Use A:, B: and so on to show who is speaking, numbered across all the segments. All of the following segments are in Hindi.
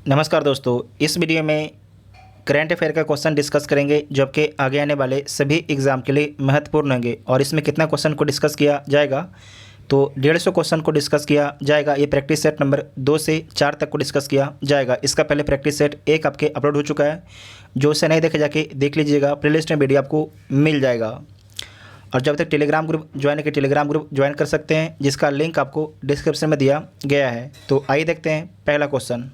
A: नमस्कार दोस्तों, इस वीडियो में करंट अफेयर का क्वेश्चन डिस्कस करेंगे जो आपके आगे आने वाले सभी एग्ज़ाम के लिए महत्वपूर्ण होंगे। और इसमें कितना क्वेश्चन को डिस्कस किया जाएगा, तो 150 क्वेश्चन को डिस्कस किया जाएगा। ये प्रैक्टिस सेट नंबर 2 से 4 तक को डिस्कस किया जाएगा। इसका पहले प्रैक्टिस सेट 1 आपके अपलोड हो चुका है, जो उसे नहीं देखे जाके देख लीजिएगा। प्लेलिस्ट में वीडियो आपको मिल जाएगा। और जब तक टेलीग्राम ग्रुप ज्वाइन के टेलीग्राम ग्रुप ज्वाइन कर सकते हैं, जिसका लिंक आपको डिस्क्रिप्शन में दिया गया है। तो आइए देखते हैं पहला क्वेश्चन।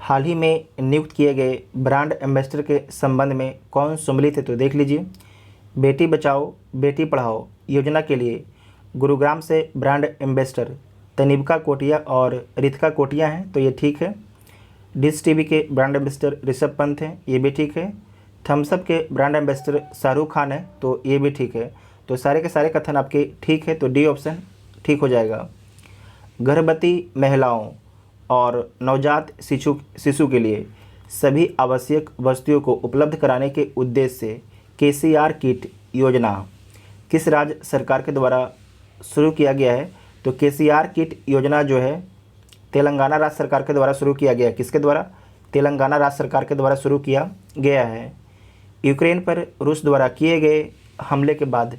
A: हाल ही में नियुक्त किए गए ब्रांड एम्बेसडर के संबंध में कौन सम्मिलित है, तो देख लीजिए। बेटी बचाओ बेटी पढ़ाओ योजना के लिए गुरुग्राम से ब्रांड एम्बेसडर तनिष्का कोटिया और रितिका कोटिया हैं, तो ये ठीक है। डिश टीवी के ब्रांड एम्बेसडर ऋषभ पंत हैं, ये भी ठीक है। थम्सअप के ब्रांड एम्बेसडर शाहरुख खान है, तो ये भी ठीक है। तो सारे के सारे कथन आपके ठीक है, तो डी ऑप्शन ठीक हो जाएगा। गर्भवती महिलाओं और नवजात शिशु के लिए सभी आवश्यक वस्तुओं को उपलब्ध कराने के उद्देश्य से केसीआर किट योजना किस राज्य सरकार के द्वारा शुरू किया गया है, तो केसीआर किट योजना जो है तेलंगाना राज्य सरकार के द्वारा शुरू किया गया है। किसके द्वारा? तेलंगाना राज्य सरकार के द्वारा शुरू किया गया है। यूक्रेन पर रूस द्वारा किए गए हमले के बाद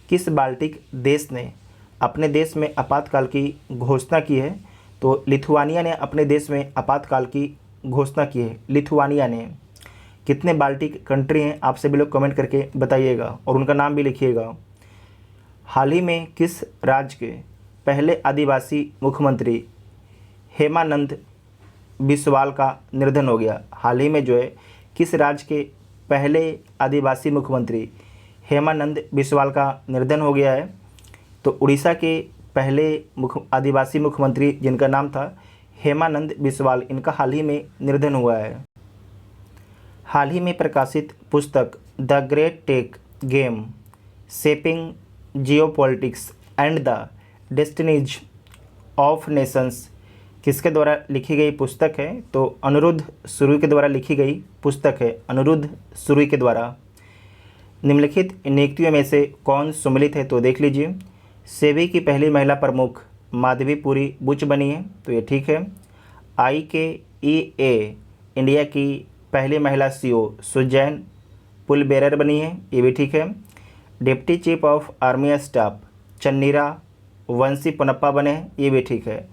A: किस बाल्टिक देश ने अपने देश में आपातकाल की घोषणा की है, तो लिथुआनिया ने अपने देश में आपातकाल की घोषणा की है। लिथुआनिया ने। कितने बाल्टिक कंट्री हैं, आप सभी लोग कमेंट करके बताइएगा और उनका नाम भी लिखिएगा। हाल ही में किस राज्य के पहले आदिवासी मुख्यमंत्री हेमानंद बिस्वाल का निधन हो गया? हाल ही में जो है किस राज्य के पहले आदिवासी मुख्यमंत्री हेमानंद बिस्वाल का निधन हो गया है, तो उड़ीसा के पहले आदिवासी मुख्यमंत्री जिनका नाम था हेमानंद बिस्वाल, इनका हाल ही में निधन हुआ है। हाल ही में प्रकाशित पुस्तक the great tech game shaping geopolitics and the destinies of nations किसके द्वारा लिखी गई पुस्तक है, तो अनिरुद्ध सुरुई के द्वारा लिखी गई पुस्तक है। अनिरुद्ध सुरुई के द्वारा। निम्नलिखित नियुक्तियों में से कौन सम्मिलित है, तो देख लीजिए। सेबी की पहली महिला प्रमुख माधवीपुरी बुच बनी है, तो ये ठीक है। IKEA इंडिया की पहली महिला CEO सुजैन पुलबेरर बनी है, ये भी ठीक है। Deputy chief of army staff Channira Bansi Ponnappa बने हैं, ये भी ठीक है।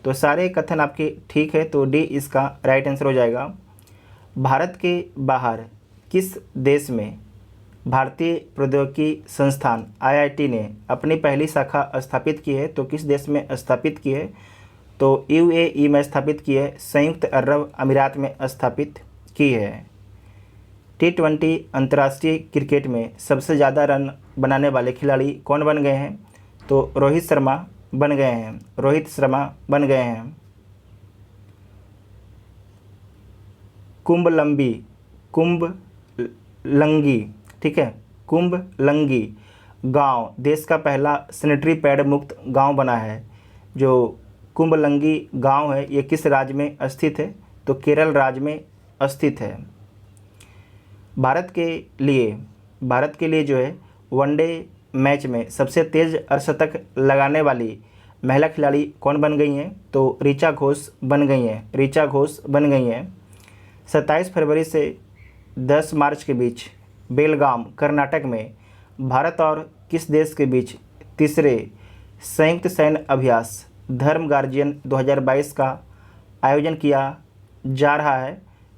A: तो सारे कथन आपके ठीक है, तो डी इसका राइट आंसर हो जाएगा। भारत के बाहर किस देश में भारतीय प्रौद्योगिकी संस्थान IIT ने अपनी पहली शाखा स्थापित की है, तो किस देश में स्थापित की है, तो UAE में स्थापित की है, संयुक्त अरब अमीरात में स्थापित की है। T20 अंतर्राष्ट्रीय क्रिकेट में सबसे ज़्यादा रन बनाने वाले खिलाड़ी कौन बन गए हैं, तो रोहित शर्मा बन गए हैं। रोहित शर्मा बन गए हैं। कुंभलंगी, ठीक है, कुंभलंगी गांव देश का पहला सैनिटरी पैड मुक्त गांव बना है। जो कुंभलंगी गांव है, ये किस राज्य में स्थित है, तो केरल राज्य में स्थित है। भारत के लिए जो है वनडे मैच में सबसे तेज़ अर्धशतक लगाने वाली महिला खिलाड़ी कौन बन गई हैं, तो ऋचा घोष बन गई हैं। ऋचा घोष बन गई हैं। 27 फरवरी से 10 मार्च के बीच बेलगाम कर्नाटक में भारत और किस देश के बीच तीसरे संयुक्त सैन्य अभ्यास धर्म गार्जियन 2022 का आयोजन किया जा रहा है,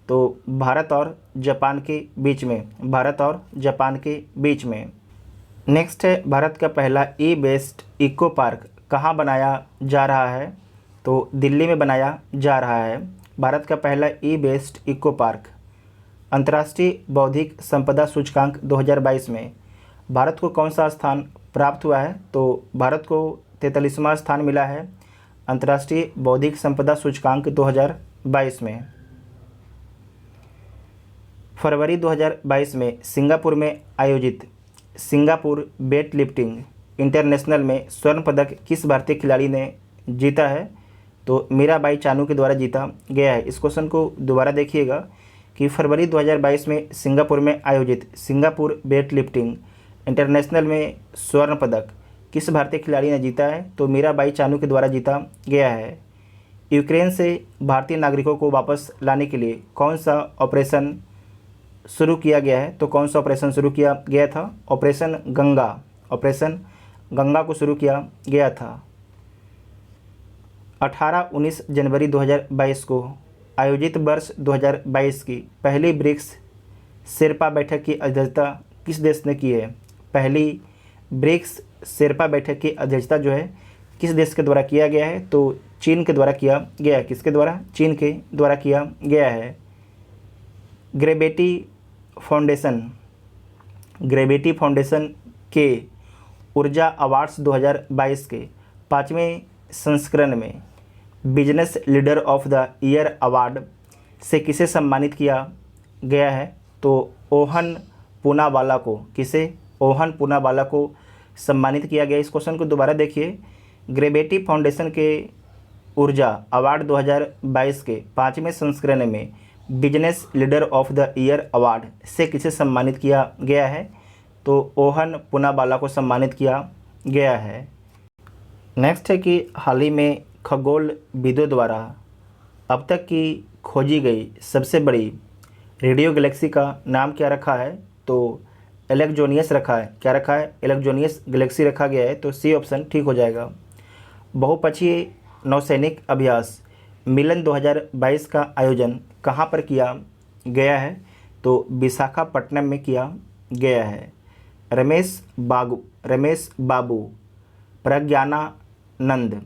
A: तो भारत और जापान के बीच में। भारत और जापान के बीच में। नेक्स्ट है, भारत का पहला ई-बेस्ड इको पार्क कहाँ बनाया जा रहा है, तो दिल्ली में बनाया जा रहा है। भारत का पहला ई-बेस्ड इको पार्क। अंतर्राष्ट्रीय बौद्धिक संपदा सूचकांक 2022 में भारत को कौन सा स्थान प्राप्त हुआ है, तो भारत को 43वां स्थान मिला है अंतर्राष्ट्रीय बौद्धिक संपदा सूचकांक 2022 में। फरवरी 2022 में सिंगापुर में आयोजित सिंगापुर वेट लिफ्टिंग इंटरनेशनल में स्वर्ण पदक किस भारतीय खिलाड़ी ने जीता है, तो मीराबाई चानू के द्वारा जीता गया है। इस क्वेश्चन को दोबारा देखिएगा कि फरवरी 2022 में सिंगापुर में आयोजित सिंगापुर वेट लिफ्टिंग इंटरनेशनल में स्वर्ण पदक किस भारतीय खिलाड़ी ने जीता है, तो मीराबाई चानू के द्वारा जीता गया है। यूक्रेन से भारतीय नागरिकों को वापस लाने के लिए कौन सा ऑपरेशन शुरू किया गया है? तो कौन सा ऑपरेशन शुरू किया गया था? ऑपरेशन गंगा। ऑपरेशन गंगा को शुरू किया गया था। 18-19 जनवरी 2022 को आयोजित वर्ष 2022 की पहली ब्रिक्स शेरपा बैठक की अध्यक्षता किस देश ने की है? पहली ब्रिक्स शेरपा बैठक की अध्यक्षता जो है किस देश के द्वारा किया गया है? तो चीन के द्वारा किया गया है। किसके द्वारा? चीन के द्वारा किया गया है। ग्रेविटी फाउंडेशन के ऊर्जा अवार्ड्स 2022 के 5वें संस्करण में business leader of the year award से किसे सम्मानित किया गया है? तो ओहन पूनावाला को। किसे? ओहन पूनावाला को सम्मानित किया गया। इस क्वेश्चन को दोबारा देखिए। ग्रेविटी फाउंडेशन के ऊर्जा अवार्ड 2022 के 5वें संस्करण में business leader of the year award से किसे सम्मानित किया गया है? तो ओहन पूनावाला को सम्मानित किया गया है। नेक्स्ट है कि हाल ही में खगोलविदों द्वारा अब तक की खोजी गई सबसे बड़ी रेडियो गैलेक्सी का नाम क्या रखा है? तो एलेक्ट्रोनियस रखा है। क्या रखा है? एलेक्ट्रोनियस गैलेक्सी रखा गया है। तो सी ऑप्शन ठीक हो जाएगा। बहुपक्षीय नौसैनिक अभ्यास मिलन 2022 का आयोजन कहाँ पर किया गया है? तो विशाखापट्टनम में किया गया है। रमेश बाबू प्रज्ञानानंद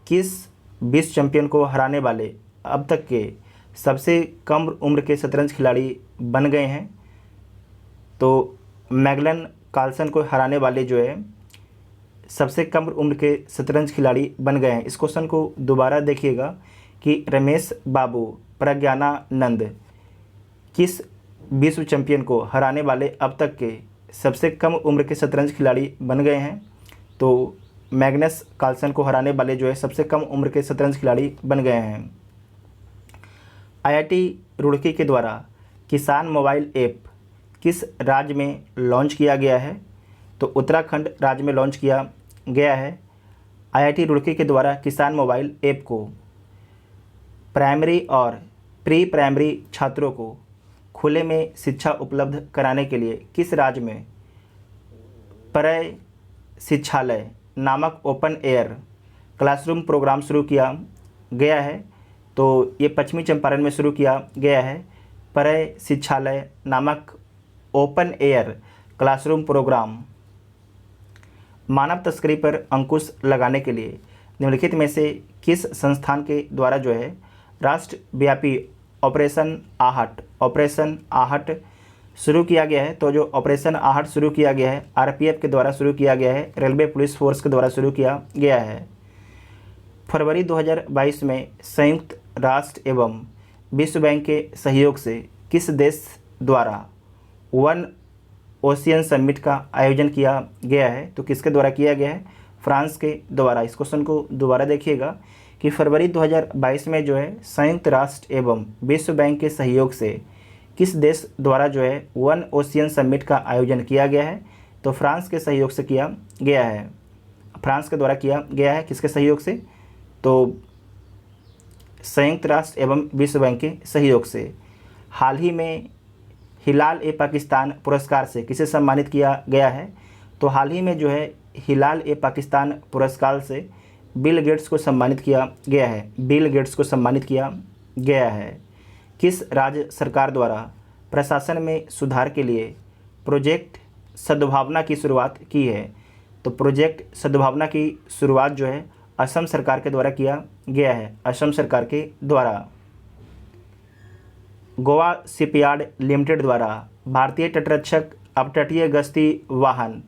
A: किस विश्व चैंपियन को हराने वाले अब तक के सबसे कम उम्र के शतरंज खिलाड़ी बन गए हैं? तो मैग्लन कार्लसन को हराने वाले जो है सबसे कम उम्र के शतरंज खिलाड़ी बन गए हैं। इस क्वेश्चन को दोबारा देखिएगा कि रमेश बाबू प्रज्ञानानंद किस विश्व चैंपियन को हराने वाले अब तक के सबसे कम उम्र के शतरंज खिलाड़ी बन गए हैं? तो मैग्नस कार्लसन को हराने वाले जो है सबसे कम उम्र के शतरंज खिलाड़ी बन गए हैं। आईआईटी रुड़की के द्वारा किसान मोबाइल ऐप किस राज्य में लॉन्च किया गया है? तो उत्तराखंड राज्य में लॉन्च किया गया है। आईआईटी रुड़की के द्वारा किसान मोबाइल ऐप को प्राइमरी और प्री प्राइमरी छात्रों को खुले में शिक्षा उपलब्ध कराने के लिए किस राज्य में परय शिक्षालय नामक ओपन एयर क्लासरूम प्रोग्राम शुरू किया गया है? तो ये पश्चिमी चंपारण में शुरू किया गया है। परय शिक्षालय नामक ओपन एयर क्लासरूम प्रोग्राम मानव तस्करी पर अंकुश लगाने के लिए निम्नलिखित में से किस संस्थान के द्वारा जो है राष्ट्रव्यापी ऑपरेशन आहट शुरू किया गया है? तो जो ऑपरेशन आहट शुरू किया गया है आरपीएफ के द्वारा शुरू किया गया है, रेलवे पुलिस फोर्स के द्वारा शुरू किया गया है। फरवरी 2022 में संयुक्त राष्ट्र एवं विश्व बैंक के सहयोग से किस देश द्वारा वन ओशियन समिट का आयोजन किया गया है? तो किसके द्वारा किया गया है? फ्रांस के द्वारा। इस क्वेश्चन को दोबारा देखिएगा कि फरवरी 2022 में जो है संयुक्त राष्ट्र एवं विश्व बैंक के सहयोग से किस देश द्वारा जो है वन ओशियन समिट का आयोजन किया गया है? तो फ्रांस के सहयोग से किया गया है। फ्रांस के द्वारा किया गया है। किसके सहयोग से? तो संयुक्त राष्ट्र एवं विश्व बैंक के सहयोग से। हाल ही में हिलाल ए पाकिस्तान पुरस्कार से किसे सम्मानित किया गया है? तो हाल ही में जो है हिलाल ए पाकिस्तान पुरस्कार से बिल गेट्स को सम्मानित किया गया है। बिल गेट्स को सम्मानित किया गया है। किस राज्य सरकार द्वारा प्रशासन में सुधार के लिए प्रोजेक्ट सद्भावना की शुरुआत की है? तो प्रोजेक्ट सद्भावना की शुरुआत जो है असम सरकार के द्वारा किया गया है। असम सरकार के द्वारा। गोवा शिपयार्ड लिमिटेड द्वारा भारतीय तटरक्षक अपतटीय गश्ती वाहन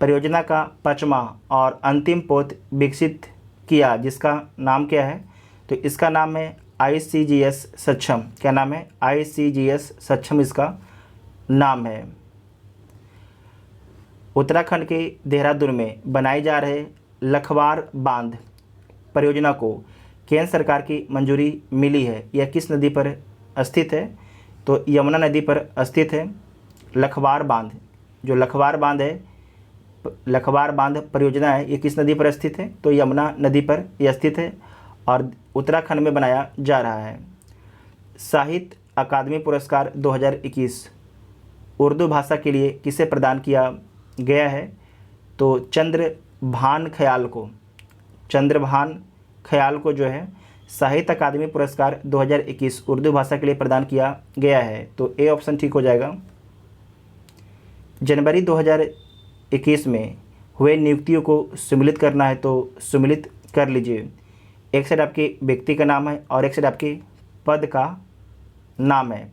A: परियोजना का 5वां और अंतिम पोत विकसित किया, जिसका नाम क्या है? तो इसका नाम है ICGS सक्षम। क्या नाम है? ICGS सक्षम इसका नाम है। उत्तराखंड के देहरादून में बनाए जा रहे लखवार बांध परियोजना को केंद्र सरकार की मंजूरी मिली है। यह किस नदी पर स्थित है? तो यमुना नदी पर स्थित है। लखवार बांध, जो लखवार बांध है लखवार बांध परियोजना है, ये किस नदी पर स्थित है? तो यमुना नदी पर यह स्थित है और उत्तराखंड में बनाया जा रहा है। साहित्य अकादमी पुरस्कार 2021 उर्दू भाषा के लिए किसे प्रदान किया गया है? तो चंद्रभान ख्याल को जो है साहित्य अकादमी पुरस्कार 2021 उर्दू भाषा के लिए प्रदान किया गया है। तो ए ऑप्शन ठीक हो जाएगा। जनवरी 2021 में हुए नियुक्तियों को सम्मिलित करना है तो सम्मिलित कर लीजिए। एक साइड आपके व्यक्ति का नाम है और एक साइड आपके पद का नाम है।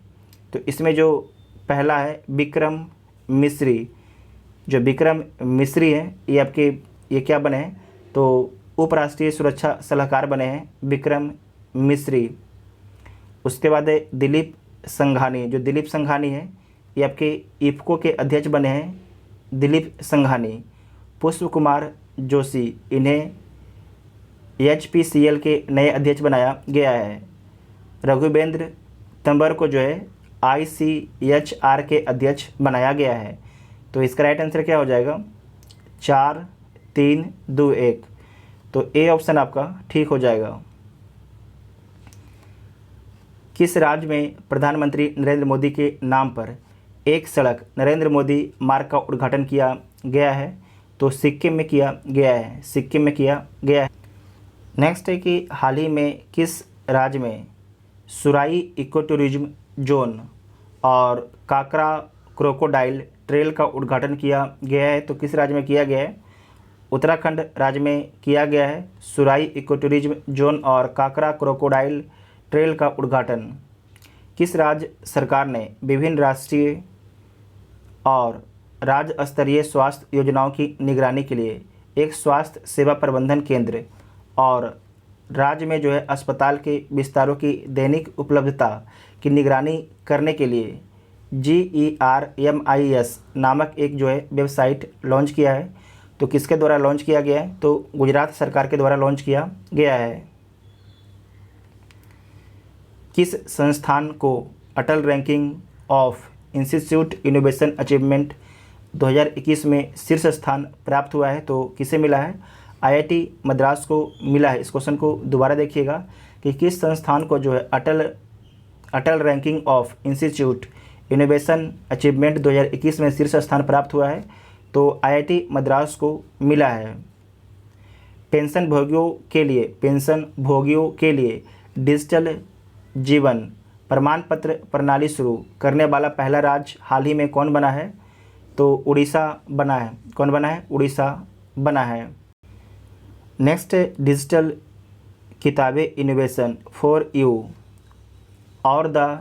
A: तो इसमें जो पहला है विक्रम मिश्री, जो विक्रम मिश्री है ये क्या बने हैं? तो उपराष्ट्रीय सुरक्षा सलाहकार बने हैं विक्रम मिश्री। उसके बाद है दिलीप संघानी, जो दिलीप संघानी है ये आपके इफ्को के अध्यक्ष बने हैं दिलीप संघानी। पुष्प कुमार जोशी, इन्हें HPCL के नए अध्यक्ष बनाया गया है। रघुवेंद्र तंवर को जो है ICHR के अध्यक्ष बनाया गया है। तो इसका राइट आंसर क्या हो जाएगा? 4, 3, 2, 1। तो ए ऑप्शन आपका ठीक हो जाएगा। किस राज्य में प्रधानमंत्री नरेंद्र मोदी के नाम पर एक सड़क नरेंद्र मोदी मार्ग का उद्घाटन किया गया है? तो सिक्किम में किया गया है। नेक्स्ट है कि हाल ही में किस राज्य में सुराई इको टूरिज्म जोन और काकरा क्रोकोडाइल ट्रेल का उद्घाटन किया गया है? तो किस राज्य में किया गया है? उत्तराखंड राज्य में किया गया है सुराई इको टूरिज्म जोन और काकरा क्रोकोडाइल ट्रेल का उद्घाटन। किस राज्य सरकार ने विभिन्न राष्ट्रीय और राज्य स्तरीय स्वास्थ्य योजनाओं की निगरानी के लिए एक स्वास्थ्य सेवा प्रबंधन केंद्र और राज्य में जो है अस्पताल के विस्तारों की दैनिक उपलब्धता की निगरानी करने के लिए GERMIS नामक एक जो है वेबसाइट लॉन्च किया है? तो किसके द्वारा लॉन्च किया गया है? तो गुजरात सरकार के द्वारा लॉन्च किया गया है। किस संस्थान को Atal ranking of institute innovation achievement 2021 में शीर्ष स्थान प्राप्त हुआ है? तो किसे मिला है? IIT मद्रास को मिला है। इस क्वेश्चन को दोबारा देखिएगा कि किस संस्थान को जो है Atal ranking of institute innovation achievement 2021 में शीर्ष स्थान प्राप्त हुआ है? तो IIT मद्रास को मिला है। पेंशन भोगियों के लिए डिजिटल जीवन प्रमाण पत्र प्रणाली शुरू करने वाला पहला राज्य हाल ही में कौन बना है? तो उड़ीसा बना है। कौन बना है? उड़ीसा बना है। नेक्स्ट डिजिटल किताबें इनोवेशन फॉर यू और द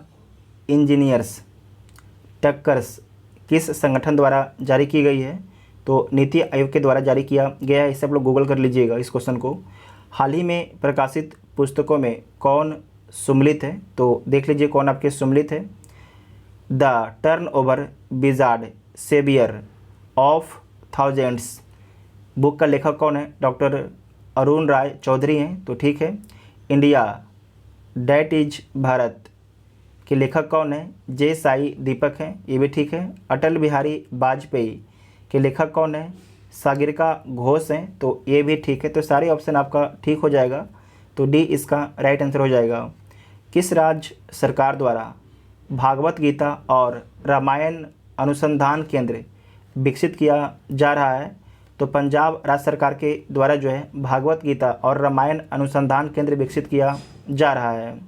A: इंजीनियर्स टक्कर्स किस संगठन द्वारा जारी की गई है? तो नीति आयोग के द्वारा जारी किया गया है। इसे आप लोग गूगल कर लीजिएगा इस क्वेश्चन को। हाल ही में प्रकाशित पुस्तकों में कौन सम्मिलित है? तो देख लीजिए कौन आपके सम्मिलित है। The turnover wizard saviour of thousands book का लेखक कौन है? डॉक्टर अरुण राय चौधरी हैं। तो ठीक है। इंडिया डैट इज भारत के लेखक कौन है? जे साई दीपक हैं। ये भी ठीक है। अटल बिहारी वाजपेयी के लेखक कौन है? सागरिका घोष हैं। तो ये भी ठीक है। तो सारे ऑप्शन आपका ठीक हो जाएगा। तो डी इसका राइट आंसर हो जाएगा। किस राज्य सरकार द्वारा भागवत गीता और रामायण अनुसंधान केंद्र विकसित किया जा रहा है? तो पंजाब राज्य सरकार के द्वारा जो है भागवत गीता और रामायण अनुसंधान केंद्र विकसित किया जा रहा है।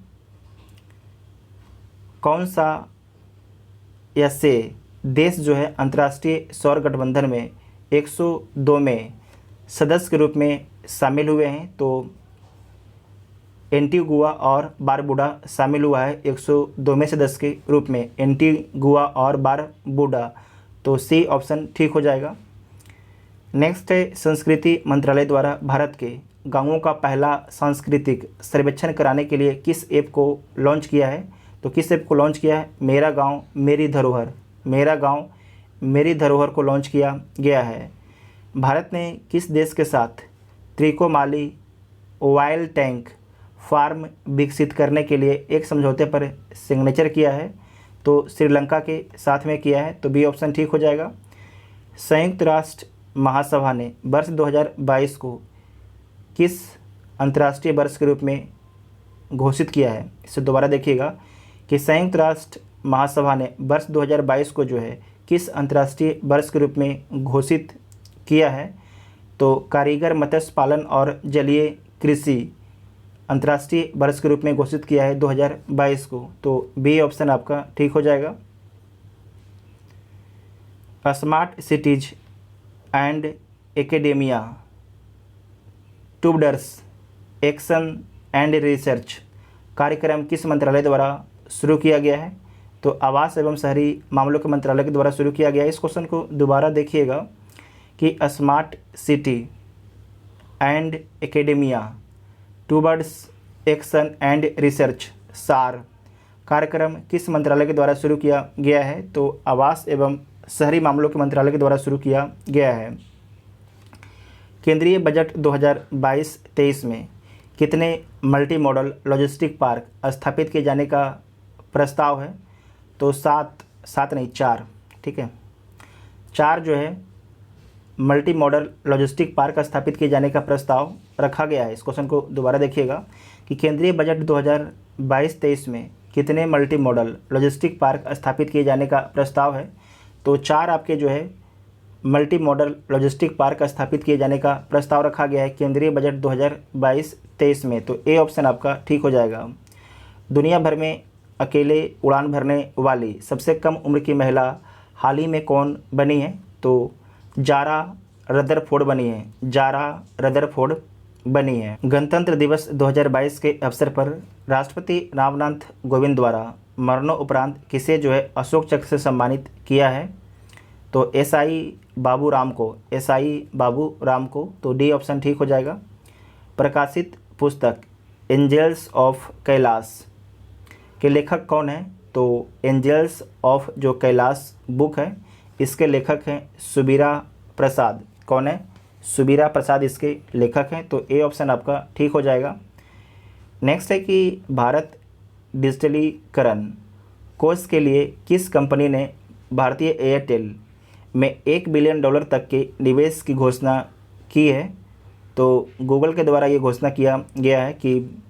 A: कौन सा ऐसे देश जो है अंतर्राष्ट्रीय सौर गठबंधन में 102 में सदस्य के रूप में शामिल हुए हैं? तो एंटीगुआ और बारबुडा शामिल हुआ है 102 में सदस्य के रूप में, एंटीगुआ और बारबुडा। तो सी ऑप्शन ठीक हो जाएगा। नेक्स्ट है संस्कृति मंत्रालय द्वारा भारत के गांवों का पहला सांस्कृतिक सर्वेक्षण कराने के लिए किस ऐप को लॉन्च किया है? तो किस ऐप को लॉन्च किया है? मेरा गांव मेरी धरोहर, मेरा गांव मेरी धरोहर को लॉन्च किया गया है। भारत ने किस देश के साथ त्रिकोमाली ऑयल टैंक फार्म विकसित करने के लिए एक समझौते पर सिग्नेचर किया है? तो श्रीलंका के साथ में किया है। तो बी ऑप्शन ठीक हो जाएगा। संयुक्त राष्ट्र महासभा ने वर्ष 2022 को किस अंतर्राष्ट्रीय वर्ष के रूप में घोषित किया है? इसे दोबारा देखिएगा कि संयुक्त राष्ट्र महासभा ने वर्ष 2022 को जो है किस अंतर्राष्ट्रीय वर्ष के रूप में घोषित किया है? तो कारीगर मत्स्य पालन और जलीय कृषि अंतर्राष्ट्रीय वर्ष के रूप में घोषित किया है 2022 को। तो बी ऑप्शन आपका ठीक हो जाएगा। Smart cities and academia towards action and research कार्यक्रम किस मंत्रालय द्वारा शुरू किया गया है? तो आवास एवं शहरी मामलों के मंत्रालय के द्वारा शुरू किया गया है। इस क्वेश्चन को दोबारा देखिएगा कि smart city and academia towards action and research सार कार्यक्रम किस मंत्रालय के द्वारा शुरू किया गया है? तो आवास एवं शहरी मामलों के मंत्रालय के द्वारा शुरू किया गया है। केंद्रीय बजट 2022-23 में कितने मल्टी मॉडल लॉजिस्टिक पार्क स्थापित किए जाने का प्रस्ताव है? तो 4 ठीक है, 4 जो है मल्टी मॉडल लॉजिस्टिक पार्क स्थापित किए जाने का प्रस्ताव रखा गया है। इस क्वेश्चन को दोबारा देखिएगा कि केंद्रीय बजट 2022-23 में कितने मल्टी मॉडल लॉजिस्टिक पार्क स्थापित किए जाने का प्रस्ताव है? तो 4 आपके जो है मल्टी मॉडल लॉजिस्टिक पार्क स्थापित किए जाने का प्रस्ताव रखा गया है केंद्रीय बजट 2022-23 में। तो ए ऑप्शन आपका ठीक हो जाएगा। दुनिया भर में अकेले उड़ान भरने वाली सबसे कम उम्र की महिला हाल ही में कौन बनी है? तो जारा रदरफोर्ड बनी है। जारा रदरफोर्ड बनी है। गणतंत्र दिवस 2022 के अवसर पर राष्ट्रपति रामनाथ कोविंद द्वारा मरणोपरांत किसे जो है अशोक चक्र से सम्मानित किया है? तो एसआई बाबू राम को। तो डी ऑप्शन ठीक हो जाएगा। प्रकाशित पुस्तक एंजल्स ऑफ कैलाश के लेखक कौन है? तो एंजल्स ऑफ जो कैलाश बुक है इसके लेखक हैं सुबीरा प्रसाद। कौन है? सुबीरा प्रसाद इसके लेखक हैं। तो ए ऑप्शन आपका ठीक हो जाएगा। नेक्स्ट है कि भारत डिजिटलीकरण कोष के लिए किस कंपनी ने भारतीय एयरटेल में $1 बिलियन तक के निवेश की घोषणा की है? तो गूगल के द्वारा ये घोषणा किया गया है कि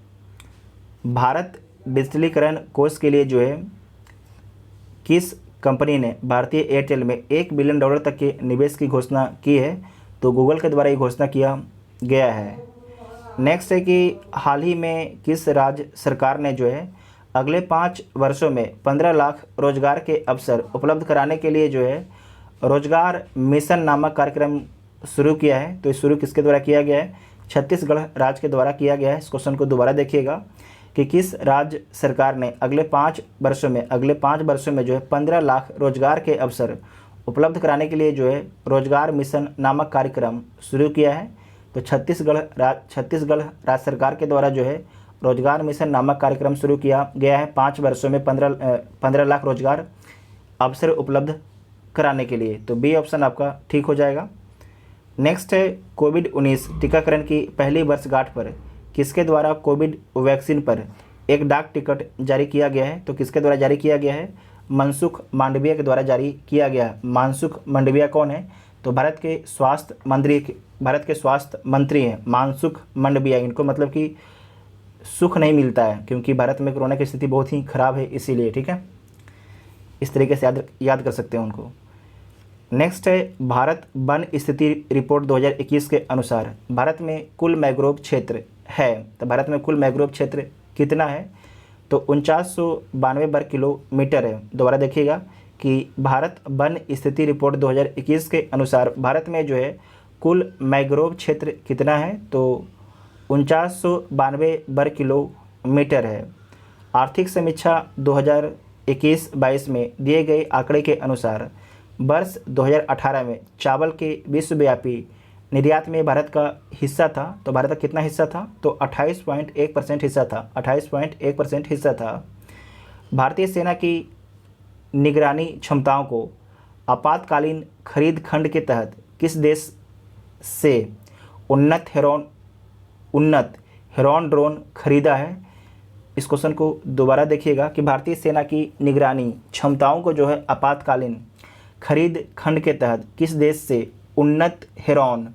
A: भारत डिजिटलीकरण कोष के लिए जो है किस कंपनी ने भारतीय एयरटेल में $1 बिलियन तक के निवेश की घोषणा की है? तो गूगल के द्वारा ये घोषणा किया गया है। नेक्स्ट है कि हाल ही में किस राज्य सरकार ने जो है अगले 5 वर्षों में 15 लाख रोजगार के अवसर उपलब्ध कराने के लिए जो है रोजगार मिशन नामक कार्यक्रम शुरू किया है? तो शुरू किसके द्वारा किया गया है? छत्तीसगढ़ राज्य के द्वारा किया गया है। इस क्वेश्चन को दोबारा देखिएगा कि किस राज्य सरकार ने अगले 5 वर्षों में जो है 15 लाख रोजगार के अवसर उपलब्ध कराने के लिए जो है रोजगार मिशन नामक कार्यक्रम शुरू किया है? तो छत्तीसगढ़ राज्य सरकार के द्वारा जो है रोजगार मिशन नामक कार्यक्रम शुरू किया गया है 5 वर्षों में 15 लाख रोजगार अवसर उपलब्ध कराने के लिए। तो बी ऑप्शन आपका ठीक हो जाएगा। नेक्स्ट है कोविड-19 टीकाकरण की पहली वर्षगांठ पर किसके द्वारा कोविड वैक्सीन पर एक डाक टिकट जारी किया गया है? तो किसके द्वारा जारी किया गया है? मनसुख मांडविया के द्वारा जारी किया गया है। मनसुख मांडविया कौन है? तो भारत के स्वास्थ्य मंत्री हैं मनसुख मांडविया। इनको मतलब कि सुख नहीं मिलता है क्योंकि भारत में कोरोना की स्थिति बहुत ही ख़राब है, इसीलिए। ठीक है, इस तरीके से याद कर सकते हैं उनको। नेक्स्ट है भारत वन स्थिति रिपोर्ट 2021 के अनुसार भारत में कुल मैंग्रोव क्षेत्र है। तो भारत में कुल मैंग्रोव क्षेत्र कितना है? तो 4992 वर्ग किलोमीटर है। दोबारा देखिएगा कि भारत वन स्थिति रिपोर्ट 2021 के अनुसार भारत में जो है कुल मैंग्रोव क्षेत्र कितना है? तो 4992 वर्ग किलोमीटर है। आर्थिक समीक्षा 2021-22 में दिए गए आंकड़े के अनुसार वर्ष 2018 में चावल के विश्वव्यापी निर्यात में भारत का हिस्सा था। तो भारत का कितना हिस्सा था? तो 28.1% हिस्सा था। 28.1% हिस्सा था। भारतीय सेना की निगरानी क्षमताओं को आपातकालीन खरीद खंड के तहत किस देश से उन्नत हेरॉन ड्रोन खरीदा है? इस क्वेश्चन को दोबारा देखिएगा कि भारतीय सेना की निगरानी क्षमताओं को जो है आपातकालीन खरीद खंड के तहत किस देश से उन्नत हेरॉन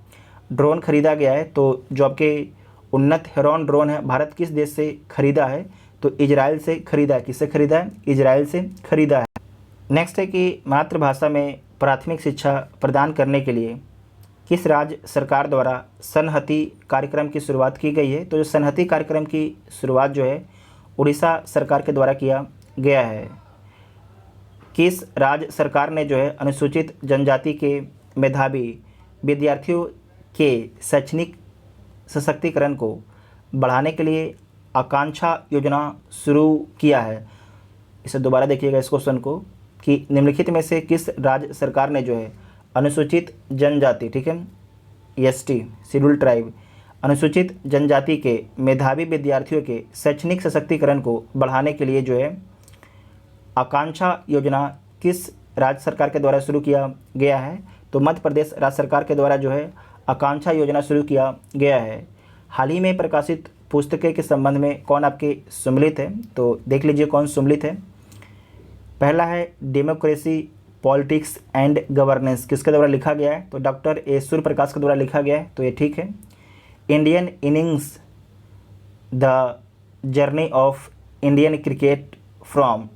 A: ड्रोन खरीदा गया है। तो जो आपके उन्नत हेरॉन ड्रोन है भारत किस देश से खरीदा है? तो इजराइल से खरीदा है। किससे खरीदा है? इजराइल से खरीदा है। नेक्स्ट है कि मातृभाषा में प्राथमिक शिक्षा प्रदान करने के लिए किस राज्य सरकार द्वारा सनहती कार्यक्रम की शुरुआत की गई है? तो जो सनहती कार्यक्रम की शुरुआत जो है उड़ीसा सरकार के द्वारा किया गया है। किस राज्य सरकार ने जो है अनुसूचित जनजाति के मेधावी विद्यार्थियों के शैक्षणिक सशक्तिकरण को बढ़ाने के लिए आकांक्षा योजना शुरू किया है? इसे दोबारा देखिएगा इस क्वेश्चन को कि निम्नलिखित में से किस राज्य सरकार ने जो है अनुसूचित जनजाति, ठीक है, एसटी शेड्यूल्ड ट्राइब, अनुसूचित जनजाति के मेधावी विद्यार्थियों के शैक्षणिक सशक्तिकरण को बढ़ाने के लिए जो है आकांक्षा योजना किस राज्य सरकार के द्वारा शुरू किया गया है? तो मध्य प्रदेश राज्य सरकार के द्वारा जो है आकांक्षा योजना शुरू किया गया है। हाल ही में प्रकाशित पुस्तकें के संबंध में कौन आपके सम्मिलित है? तो देख लीजिए कौन सम्मिलित है। पहला है डेमोक्रेसी पॉलिटिक्स एंड गवर्नेंस, किसके द्वारा लिखा गया है? तो डॉक्टर ए सूर्य प्रकाश के द्वारा लिखा गया है, तो ये ठीक है। Indian innings the journey of Indian cricket from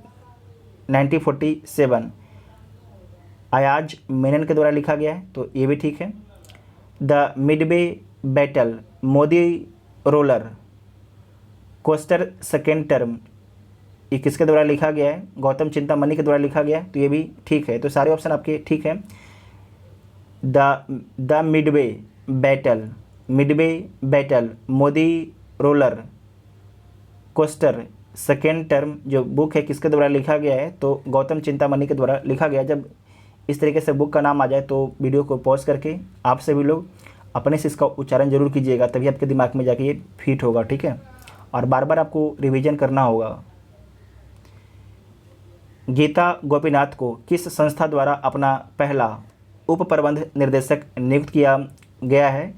A: 1947 Ayaz Menon के द्वारा लिखा गया है, तो ये भी ठीक है। The Midway battle Modi roller coaster second term, ये किसके द्वारा लिखा गया है? गौतम चिंतामणि के द्वारा लिखा गया है, तो ये भी ठीक है। तो सारे ऑप्शन आपके ठीक है। The Midway battle Modi roller coaster second term जो बुक है किसके द्वारा लिखा गया है? तो गौतम चिंतामणि के द्वारा लिखा गया है। जब इस तरीके से बुक का नाम आ जाए तो वीडियो को पॉज करके आप सभी लोग अपने से इसका उच्चारण जरूर कीजिएगा, तभी आपके दिमाग में जाके ये फिट होगा, ठीक है। और बार बार आपको रिवीजन करना होगा। गीता गोपीनाथ को किस संस्था द्वारा अपना पहला उप प्रबंध निर्देशक नियुक्त किया गया है?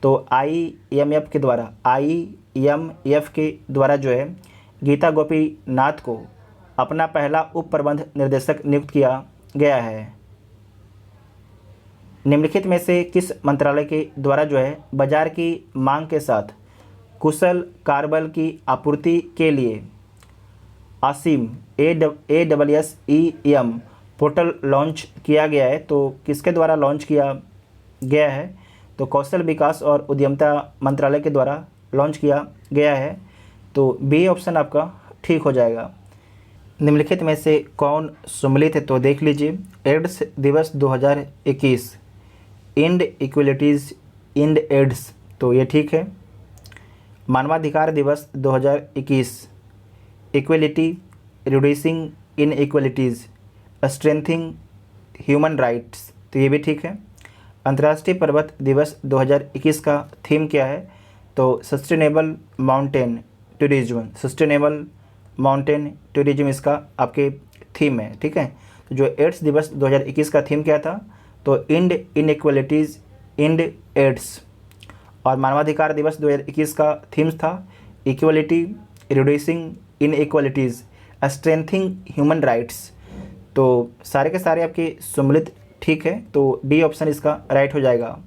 A: तो IMF के द्वारा, IMF के द्वारा जो है गीता गोपीनाथ को अपना पहला उप प्रबंध निर्देशक नियुक्त किया गया है। निम्नलिखित में से किस मंत्रालय के द्वारा जो है बाजार की मांग के साथ कुशल कार्यबल की आपूर्ति के लिए असीम AWSEM पोर्टल लॉन्च किया गया है? तो किसके द्वारा लॉन्च किया गया है? तो कौशल विकास और उद्यमिता मंत्रालय के द्वारा लॉन्च किया गया है, तो बी ऑप्शन आपका ठीक हो जाएगा। निम्नलिखित में से कौन सम्मिलित है? तो देख लीजिए, एड्स दिवस 2021 इंड इक्वलिटीज़ इंड एड्स, तो ये ठीक है। मानवाधिकार दिवस 2021 equality reducing inequalities strengthening human rights, तो ये भी ठीक है। अंतर्राष्ट्रीय पर्वत दिवस 2021 का थीम क्या है? तो सस्टेनेबल माउंटेन टूरिज्म इसका आपके थीम है, ठीक है। तो जो एड्स दिवस 2021 का थीम क्या था? तो इंड इनइक्वलिटीज़ इंड एड्स। और मानवाधिकार दिवस 2021 का थीम्स था equality reducing inequalities strengthening human rights. तो सारे के सारे आपके सम्मिलित ठीक है, तो डी ऑप्शन इसका राइट हो जाएगा।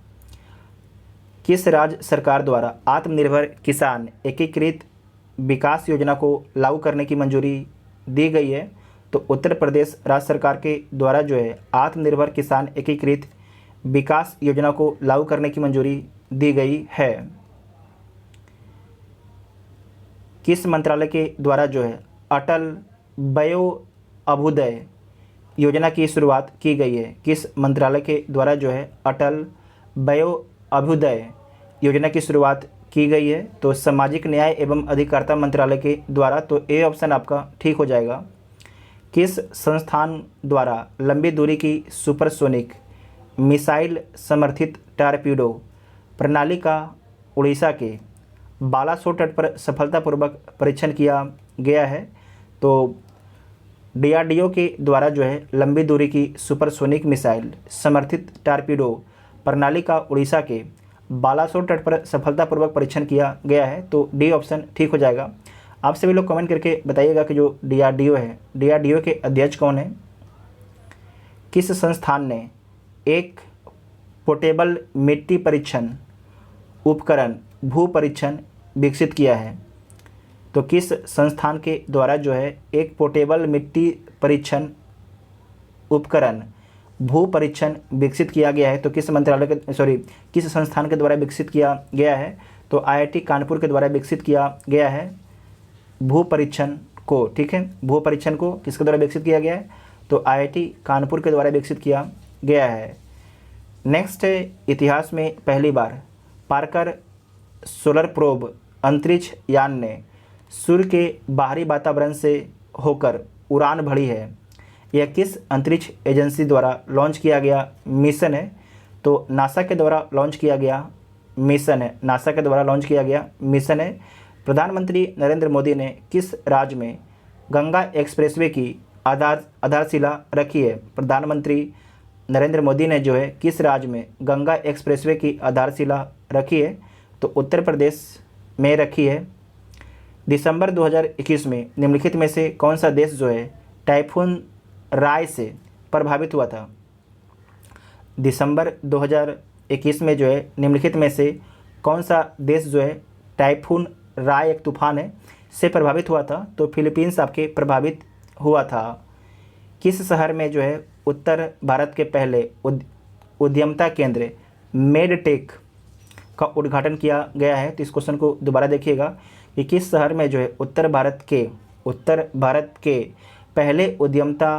A: किस राज्य सरकार द्वारा आत्मनिर्भर किसान एकीकृत विकास योजना को लागू करने की मंजूरी दी गई है? तो उत्तर प्रदेश राज्य सरकार के द्वारा जो है आत्मनिर्भर किसान एकीकृत विकास योजना को लागू करने की मंजूरी दी गई है। किस मंत्रालय के द्वारा जो है अटल वयो अभ्युदय योजना की शुरुआत की गई है? किस मंत्रालय के द्वारा जो है अटल वयो अभ्युदय योजना की शुरुआत की गई है? तो सामाजिक न्याय एवं अधिकारिता मंत्रालय के द्वारा, तो ए ऑप्शन आपका ठीक हो जाएगा। किस संस्थान द्वारा लंबी दूरी की सुपरसोनिक मिसाइल समर्थित टॉरपीडो प्रणाली का उड़ीसा के बालासोर तट पर सफलतापूर्वक परीक्षण किया गया है? तो DRDO के द्वारा जो है लंबी दूरी की सुपरसोनिक मिसाइल समर्थित टॉरपीडो प्रणाली का उड़ीसा के बालासोर तट पर सफलतापूर्वक परीक्षण किया गया है, तो डी ऑप्शन ठीक हो जाएगा। आप सभी लोग कमेंट करके बताइएगा कि जो DRDO है, DRDO के अध्यक्ष कौन है? किस संस्थान ने एक पोर्टेबल मिट्टी परीक्षण उपकरण भू परीक्षण विकसित किया है? तो किस संस्थान के द्वारा जो है एक पोर्टेबल मिट्टी परीक्षण उपकरण भू परीक्षण विकसित किया गया है? तो किस मंत्रालय के किस संस्थान के द्वारा विकसित किया गया है? तो IIT कानपुर के द्वारा विकसित किया गया है भू परीक्षण को। ठीक है, भू परीक्षण को किसके द्वारा विकसित किया गया है? तो IIT कानपुर के द्वारा विकसित किया गया है। नेक्स्ट है, इतिहास में पहली बार पार्कर सोलर प्रोब अंतरिक्ष यान ने सूर्य के बाहरी वातावरण से होकर उड़ान भरी है। यह किस अंतरिक्ष एजेंसी द्वारा लॉन्च किया गया मिशन है? तो नासा के द्वारा लॉन्च किया गया मिशन है। नासा के द्वारा लॉन्च किया गया मिशन है। प्रधानमंत्री नरेंद्र मोदी ने किस राज्य में गंगा एक्सप्रेसवे की आधारशिला रखी है? प्रधानमंत्री नरेंद्र मोदी ने जो है किस राज्य में गंगा एक्सप्रेसवे की आधारशिला रखी है? तो उत्तर प्रदेश में रखी है। दिसंबर 2021 में निम्नलिखित में से कौन सा देश जो है टाइफून राय से प्रभावित हुआ था? दिसंबर 2021 में जो है निम्नलिखित में से कौन सा देश जो है टाइफून राय एक तूफान है से प्रभावित हुआ था? तो फिलीपींस आपके प्रभावित हुआ था। किस शहर में जो है उत्तर भारत के पहले उद्यमता केंद्र मेडटेक का उद्घाटन किया गया है? तो इस क्वेश्चन को दोबारा देखिएगा कि किस शहर में जो है उत्तर भारत के पहले उद्यमता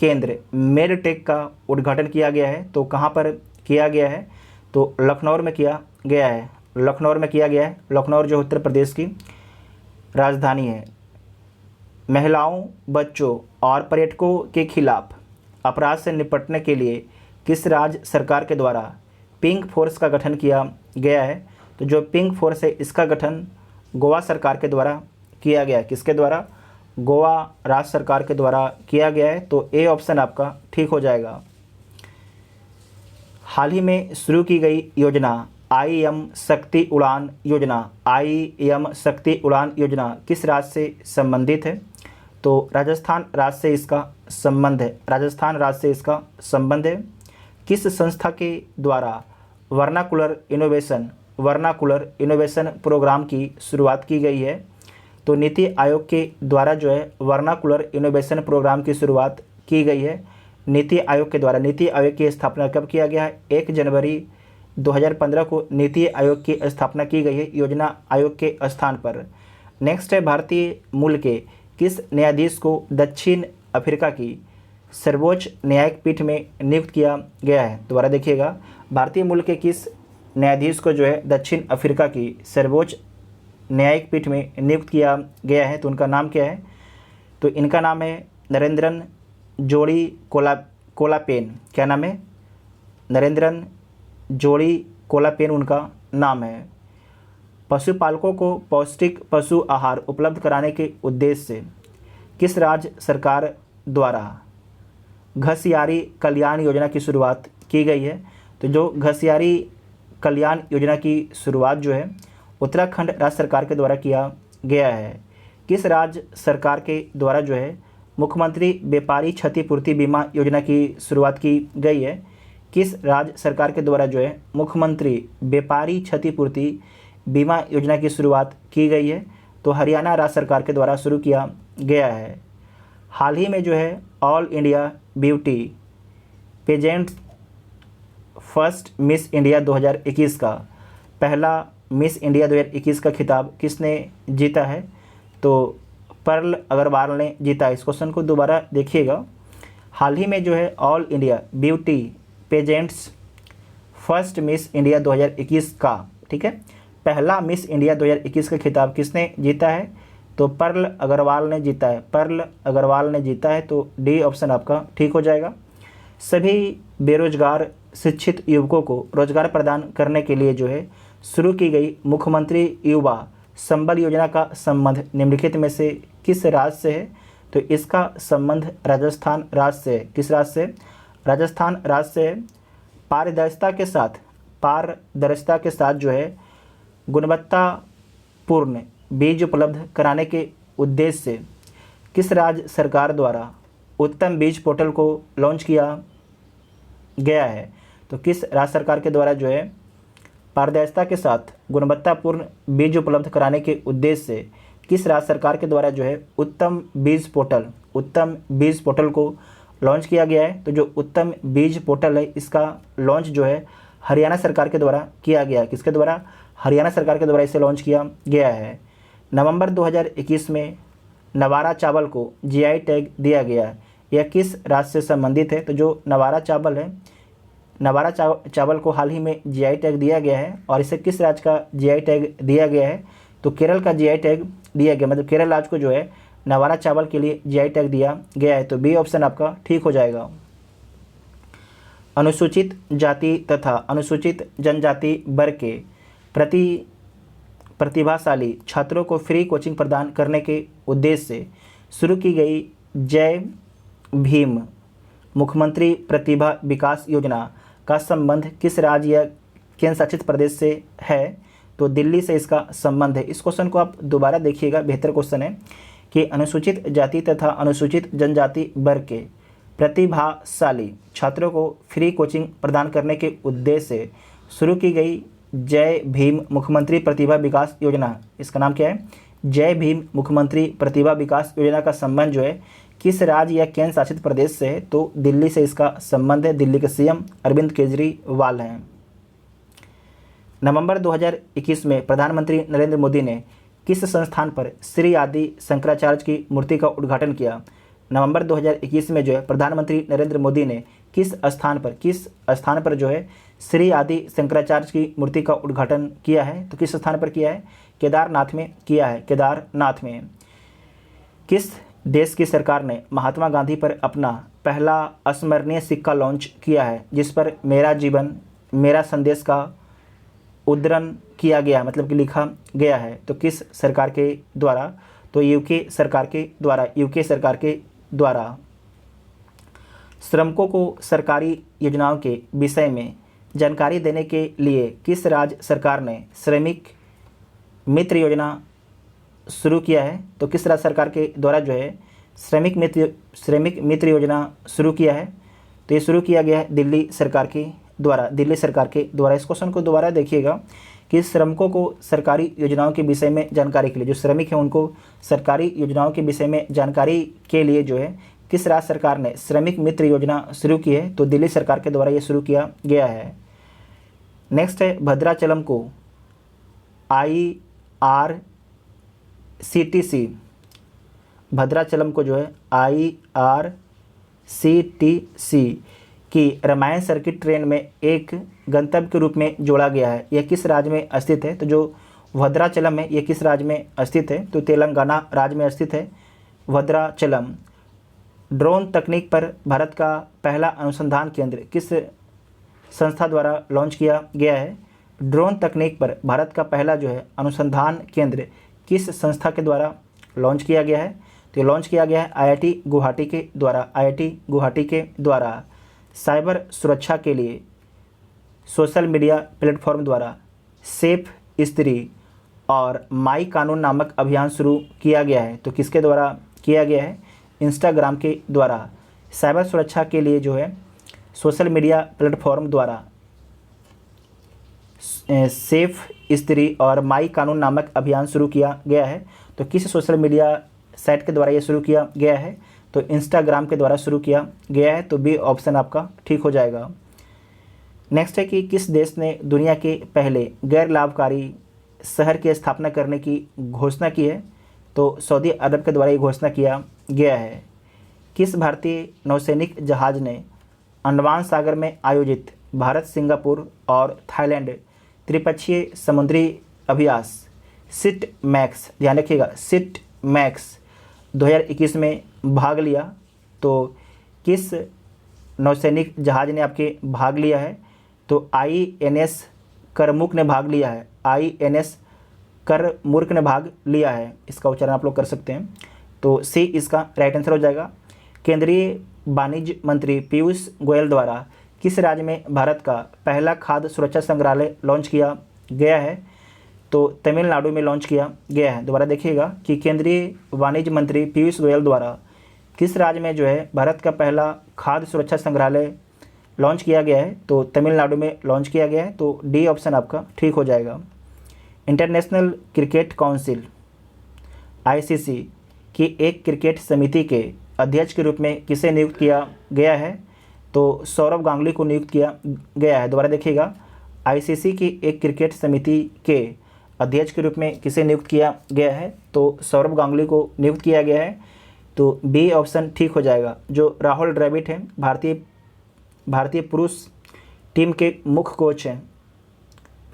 A: केंद्र मेडटेक का उद्घाटन किया गया है? तो कहाँ पर किया गया है? तो लखनऊ में किया गया है। लखनऊ में किया गया है। लखनऊ जो उत्तर प्रदेश की राजधानी है। महिलाओं, बच्चों और पर्यटकों के खिलाफ अपराध से निपटने के लिए किस राज्य सरकार के द्वारा पिंक फोर्स का गठन किया गया है? तो जो पिंक फोर्स है इसका गठन गोवा सरकार के द्वारा किया गया है। किसके द्वारा? गोवा राज्य सरकार के द्वारा किया गया है। तो ए ऑप्शन आपका ठीक हो जाएगा। हाल ही में शुरू की गई योजना IM शक्ति उड़ान योजना, IM शक्ति उड़ान योजना किस राज्य से संबंधित है? तो राजस्थान राज्य से इसका संबंध है। राजस्थान राज्य से इसका संबंध है। किस संस्था के द्वारा वर्नाकुलर इनोवेशन प्रोग्राम की शुरुआत की गई है? तो नीति आयोग के द्वारा जो है वर्नाकुलर इनोवेशन प्रोग्राम की शुरुआत की गई है। नीति आयोग के द्वारा। नीति आयोग की स्थापना कब किया गया है? 1 जनवरी 2015 को नीति आयोग की स्थापना की गई है योजना आयोग के स्थान पर। नेक्स्ट है, भारतीय मूल के किस न्यायाधीश को दक्षिण अफ्रीका की सर्वोच्च न्यायिक पीठ में नियुक्त किया गया है? दोबारा देखिएगा, भारतीय मूल के किस न्यायाधीश को जो है दक्षिण अफ्रीका की सर्वोच्च न्यायिक पीठ में नियुक्त किया गया है? तो उनका नाम क्या है? तो इनका नाम है नरेंद्रन जोड़ी कोलापेन। क्या नाम है? नरेंद्रन जोड़ी कोलापेन उनका नाम है। पशुपालकों को पौष्टिक पशु आहार उपलब्ध कराने के उद्देश्य से किस राज्य सरकार द्वारा घसियारी कल्याण योजना की शुरुआत की गई है? तो जो घसियारी कल्याण योजना की शुरुआत जो है उत्तराखंड राज्य सरकार के द्वारा किया गया है। किस राज्य सरकार के द्वारा जो है मुख्यमंत्री व्यापारी क्षतिपूर्ति बीमा योजना की शुरुआत की गई है? किस राज्य सरकार के द्वारा जो है मुख्यमंत्री व्यापारी क्षतिपूर्ति बीमा योजना की शुरुआत की गई है? तो हरियाणा राज्य सरकार के द्वारा शुरू किया गया है। हाल ही में जो है all India beauty pageant first miss India 2021 का पहला मिस इंडिया 2021 का खिताब किसने जीता है? तो पर्ल अग्रवाल ने जीता। इस क्वेश्चन को दोबारा देखिएगा। हाल ही में जो है all India beauty pageants first miss India 2021 का, ठीक है, पहला मिस इंडिया 2021 का खिताब किसने जीता है? तो पर्ल अग्रवाल ने जीता है। पर्ल अग्रवाल ने जीता है। तो डी ऑप्शन आपका ठीक हो जाएगा। सभी बेरोजगार शिक्षित युवकों को रोजगार प्रदान करने के लिए जो है शुरू की गई मुख्यमंत्री युवा संबल योजना का संबंध निम्नलिखित में से किस राज्य से है? तो इसका संबंध राजस्थान राज्य से है। किस राज्य से? राजस्थान राज्य से है। पारदर्शिता के साथ जो है गुणवत्तापूर्ण बीज उपलब्ध कराने के उद्देश्य से किस राज्य सरकार द्वारा उत्तम बीज पोर्टल को लॉन्च किया गया है? तो किस राज्य सरकार के द्वारा जो है पारदर्शिता के साथ गुणवत्तापूर्ण बीज उपलब्ध कराने के उद्देश्य से किस राज्य सरकार के द्वारा जो है उत्तम बीज पोर्टल को लॉन्च किया गया है? तो जो उत्तम बीज पोर्टल है इसका लॉन्च जो है हरियाणा सरकार के द्वारा किया गया है। किसके द्वारा? हरियाणा सरकार के द्वारा इसे लॉन्च किया गया है। नवंबर 2021 में नवारा चावल को जीआई टैग दिया गया है। यह किस राज्य से संबंधित है? तो जो नवारा चावल है, नवारा चावल को हाल ही में जीआई टैग दिया गया है और इसे किस राज्य का जीआई टैग दिया गया है? तो केरल का जीआई टैग दिया गया, मतलब केरल राज्य को जो है नवारा चावल के लिए जीआई टैग दिया गया है। तो बी ऑप्शन आपका ठीक हो जाएगा। अनुसूचित जाति तथा अनुसूचित जनजाति वर्ग के प्रतिभाशाली छात्रों को फ्री कोचिंग प्रदान करने के उद्देश्य से शुरू की गई जय भीम मुख्यमंत्री प्रतिभा विकास योजना का संबंध किस राज्य या केंद्र शासित प्रदेश से है? तो दिल्ली से इसका संबंध है। इस क्वेश्चन को आप दोबारा देखिएगा, बेहतर क्वेश्चन है कि अनुसूचित जाति तथा अनुसूचित जनजाति वर्ग के प्रतिभाशाली छात्रों को फ्री कोचिंग प्रदान करने के उद्देश्य से शुरू की गई जय भीम मुख्यमंत्री प्रतिभा विकास योजना, इसका नाम क्या है? जय भीम मुख्यमंत्री प्रतिभा विकास योजना का संबंध जो है किस राज्य या केंद्र शासित प्रदेश से है? तो दिल्ली से इसका संबंध है। दिल्ली के सीएम अरविंद केजरीवाल हैं। नवंबर 2021 में प्रधानमंत्री नरेंद्र मोदी ने किस संस्थान पर श्री आदि शंकराचार्य की मूर्ति का उद्घाटन किया? नवंबर 2021 में जो है प्रधानमंत्री नरेंद्र मोदी ने किस स्थान पर जो है श्री आदि शंकराचार्य की मूर्ति का उद्घाटन किया है? तो किस स्थान पर किया है? केदारनाथ में किया है। केदारनाथ में। किस देश की सरकार ने महात्मा गांधी पर अपना पहला अस्मरणीय सिक्का लॉन्च किया है जिस पर मेरा जीवन मेरा संदेश का उद्धरण किया गया, मतलब कि लिखा गया है? तो किस सरकार के द्वारा? तो यूके सरकार के द्वारा। श्रमिकों को सरकारी योजनाओं के विषय में जानकारी देने के लिए किस राज्य सरकार ने श्रमिक मित्र योजना शुरू किया है? तो किस राज्य सरकार के द्वारा जो है श्रमिक मित्र योजना शुरू किया है? तो ये शुरू किया गया है दिल्ली सरकार के द्वारा। इस क्वेश्चन को दोबारा देखिएगा कि श्रमिकों को सरकारी योजनाओं के विषय में जानकारी के लिए, जो श्रमिक हैं उनको सरकारी योजनाओं के विषय में जानकारी के लिए जो है किस राज्य सरकार ने श्रमिक मित्र योजना शुरू की है? तो दिल्ली सरकार के द्वारा ये शुरू किया गया है। नेक्स्ट है भद्राचलम को IRCTC, भद्राचलम को जो है IRCTC की रामायण सर्किट ट्रेन में एक गंतव्य के रूप में जोड़ा गया है। यह किस राज्य में स्थित है? तो जो भद्राचलम है ये किस राज्य में स्थित है? तो तेलंगाना राज्य में स्थित है भद्राचलम। ड्रोन तकनीक पर भारत का पहला अनुसंधान केंद्र किस संस्था द्वारा लॉन्च किया गया है? ड्रोन तकनीक पर भारत का पहला जो है अनुसंधान केंद्र किस संस्था के द्वारा लॉन्च किया गया है? तो लॉन्च किया गया है IIT गुवाहाटी के द्वारा। साइबर सुरक्षा के लिए सोशल मीडिया प्लेटफॉर्म द्वारा सेफ स्त्री और माई कानून नामक अभियान शुरू किया गया है। तो किसके द्वारा किया गया है? इंस्टाग्राम के द्वारा। साइबर सुरक्षा के लिए जो है सोशल मीडिया प्लेटफॉर्म द्वारा सेफ स्त्री और माई कानून नामक अभियान शुरू किया गया है। तो किस सोशल मीडिया साइट के द्वारा ये शुरू किया गया है? तो इंस्टाग्राम के द्वारा शुरू किया गया है। तो बी ऑप्शन आपका ठीक हो जाएगा। नेक्स्ट है कि किस देश ने दुनिया के पहले गैर लाभकारी शहर की स्थापना करने की घोषणा की है? तो सऊदी अरब के द्वारा ये घोषणा किया गया है। किस भारतीय नौसैनिक जहाज़ ने अंडमान सागर में आयोजित भारत, सिंगापुर और थाईलैंड त्रिपक्षीय समुद्री अभ्यास सिट मैक्स, ध्यान रखिएगा, सिट मैक्स 2021 में भाग लिया? तो किस नौसैनिक जहाज़ ने आपके भाग लिया है? तो INS करमुक ने भाग लिया है। INS करमुर्क ने भाग लिया है। इसका उच्चारण आप लोग कर सकते हैं। तो सी इसका राइट आंसर हो जाएगा। केंद्रीय वाणिज्य मंत्री पीयूष गोयल द्वारा किस राज्य में भारत का पहला खाद्य सुरक्षा संग्रहालय लॉन्च किया गया है? तो तमिलनाडु में लॉन्च किया गया है। दोबारा देखिएगा कि केंद्रीय वाणिज्य मंत्री पीयूष गोयल द्वारा किस राज्य में जो है भारत का पहला खाद्य सुरक्षा संग्रहालय लॉन्च किया गया है, तो तमिलनाडु में लॉन्च किया गया है, तो डी ऑप्शन आपका ठीक हो जाएगा। इंटरनेशनल क्रिकेट काउंसिल आईसीसी की एक क्रिकेट समिति के अध्यक्ष के रूप में किसे नियुक्त किया गया है? तो सौरव गांगुली को नियुक्त किया गया है। दोबारा देखिएगा, आईसीसी की एक क्रिकेट समिति के अध्यक्ष के रूप में किसे नियुक्त किया गया है? तो सौरव गांगुली को नियुक्त किया गया है, तो बी ऑप्शन ठीक हो जाएगा। जो राहुल द्रविड़ हैं, भारतीय पुरुष टीम के मुख्य कोच हैं।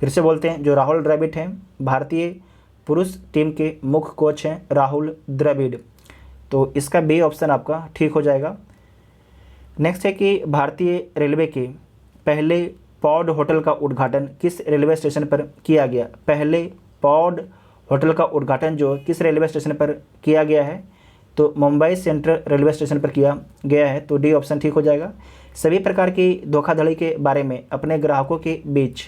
A: फिर से बोलते हैं, जो राहुल द्रविड़ हैं, भारतीय पुरुष टीम के मुख्य कोच हैं राहुल द्रविड़, तो इसका बी ऑप्शन आपका ठीक हो जाएगा। नेक्स्ट है कि भारतीय रेलवे के पहले पॉड होटल का उद्घाटन किस रेलवे स्टेशन पर किया गया? पहले पॉड होटल का उद्घाटन जो किस रेलवे स्टेशन पर किया गया है? तो मुंबई सेंट्रल रेलवे स्टेशन पर किया गया है, तो डी ऑप्शन ठीक हो जाएगा। सभी प्रकार की धोखाधड़ी के बारे में अपने ग्राहकों के बीच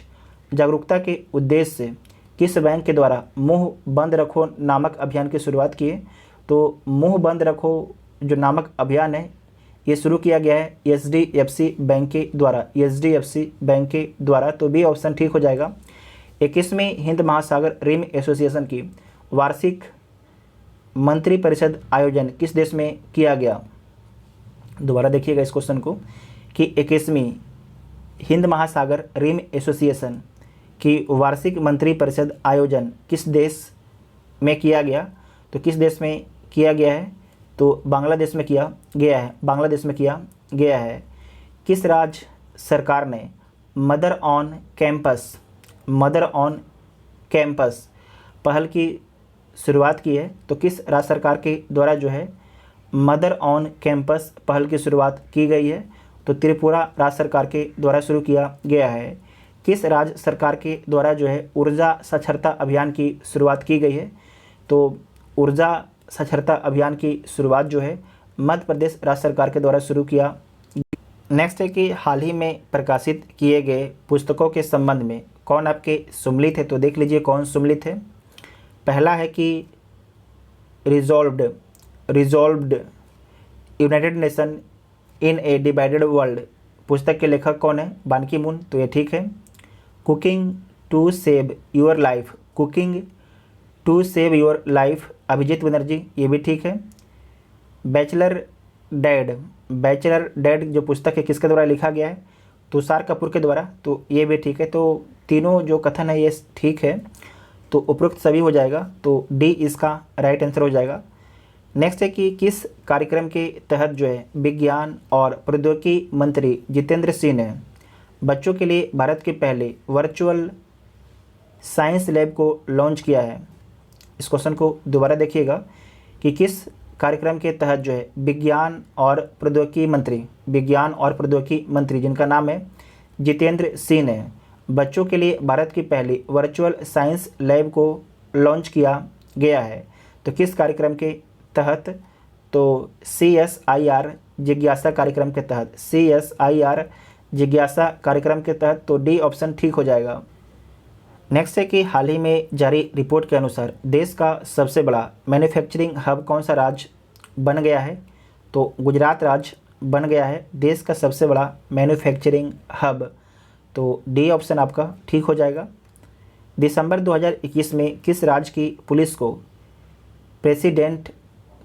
A: जागरूकता के उद्देश्य से किस बैंक के द्वारा मुंह बंद रखो नामक अभियान की शुरुआत की है? तो मुंह बंद रखो जो नामक अभियान है, ये शुरू किया गया है एचडीएफसी बैंक के द्वारा, एचडीएफसी बैंक के द्वारा, तो बी ऑप्शन ठीक हो जाएगा। 21वीं हिंद महासागर रिम एसोसिएशन की वार्षिक मंत्री परिषद आयोजन किस देश में किया गया? दोबारा देखिएगा इस क्वेश्चन को कि 21वीं हिंद महासागर रिम एसोसिएशन की वार्षिक मंत्री परिषद आयोजन किस देश में किया गया? तो किस देश में किया गया है? तो बांग्लादेश में किया गया है, बांग्लादेश में किया गया है। किस राज्य सरकार ने मदर ऑन कैंपस पहल की शुरुआत की है? तो किस राज्य सरकार के द्वारा जो है मदर ऑन कैंपस पहल की शुरुआत की गई है? तो त्रिपुरा राज्य सरकार के द्वारा शुरू किया गया है। किस राज्य सरकार के द्वारा जो है ऊर्जा साक्षरता अभियान की शुरुआत की गई है? तो ऊर्जा साक्षरता अभियान की शुरुआत जो है मध्य प्रदेश राज्य सरकार के द्वारा शुरू किया। नेक्स्ट है कि हाल ही में प्रकाशित किए गए पुस्तकों के संबंध में कौन आपके सम्मिलित है? तो देख लीजिए कौन सम्मिलित है। पहला है कि resolved United nation in A divided world, पुस्तक के लेखक कौन है? बान की मून, तो ये ठीक है। Cooking to save your life Abhijit Banerjee, ये भी ठीक है। बैचलर डैड जो पुस्तक है किसके द्वारा लिखा गया है? तुषार कपूर के द्वारा, तो ये भी ठीक है। तो तीनों जो कथन है ये ठीक है, तो उपरोक्त सभी हो जाएगा, तो डी इसका राइट आंसर हो जाएगा। नेक्स्ट है कि किस कार्यक्रम के तहत जो है विज्ञान और प्रौद्योगिकी मंत्री जितेंद्र सिंह ने बच्चों के लिए भारत के पहले वर्चुअल साइंस लैब को लॉन्च किया है? इस क्वेश्चन को दोबारा देखिएगा कि किस कार्यक्रम के तहत जो है विज्ञान और प्रौद्योगिकी मंत्री जिनका नाम है जितेंद्र सिंह ने बच्चों के लिए भारत की पहली वर्चुअल साइंस लैब को लॉन्च किया गया है? तो किस कार्यक्रम के तहत? तो CSIR जिज्ञासा कार्यक्रम के तहत, CSIR जिज्ञासा कार्यक्रम के तहत, तो डी ऑप्शन ठीक हो जाएगा। नेक्स्ट है कि हाल ही में जारी रिपोर्ट के अनुसार देश का सबसे बड़ा मैन्युफैक्चरिंग हब कौन सा राज्य बन गया है? तो गुजरात राज्य बन गया है देश का सबसे बड़ा मैन्युफैक्चरिंग हब, तो डी ऑप्शन आपका ठीक हो जाएगा। दिसंबर 2021 में किस राज्य की पुलिस को प्रेसिडेंट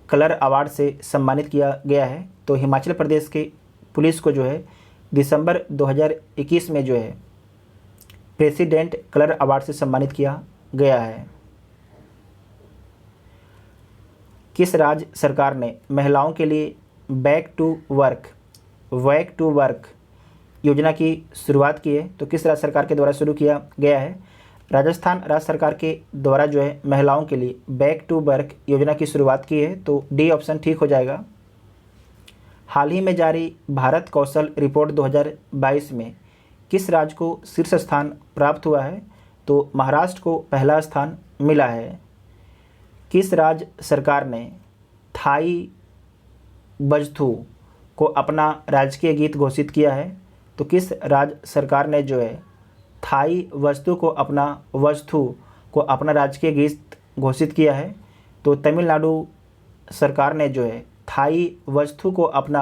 A: कलर अवार्ड से सम्मानित किया गया है? तो हिमाचल प्रदेश के पुलिस को जो है दिसंबर 2021 में जो है प्रेसिडेंट कलर अवार्ड से सम्मानित किया गया है। किस राज्य सरकार ने महिलाओं के लिए बैक टू वर्क योजना की शुरुआत की है? तो किस राज्य सरकार के द्वारा शुरू किया गया है? राजस्थान राज्य सरकार के द्वारा जो है महिलाओं के लिए बैक टू वर्क योजना की शुरुआत की है, तो डी ऑप्शन ठीक हो जाएगा। हाल ही में जारी भारत कौशल रिपोर्ट 2022 में किस राज्य को शीर्ष स्थान प्राप्त हुआ है? तो महाराष्ट्र को पहला स्थान मिला है। किस राज्य सरकार ने थाई बजथू को अपना राजकीय गीत घोषित किया है? तो किस राज्य सरकार ने जो है थाई वस्तु को अपना राजकीय गीत घोषित किया है? तो तमिलनाडु सरकार ने जो है थाई वस्तु को अपना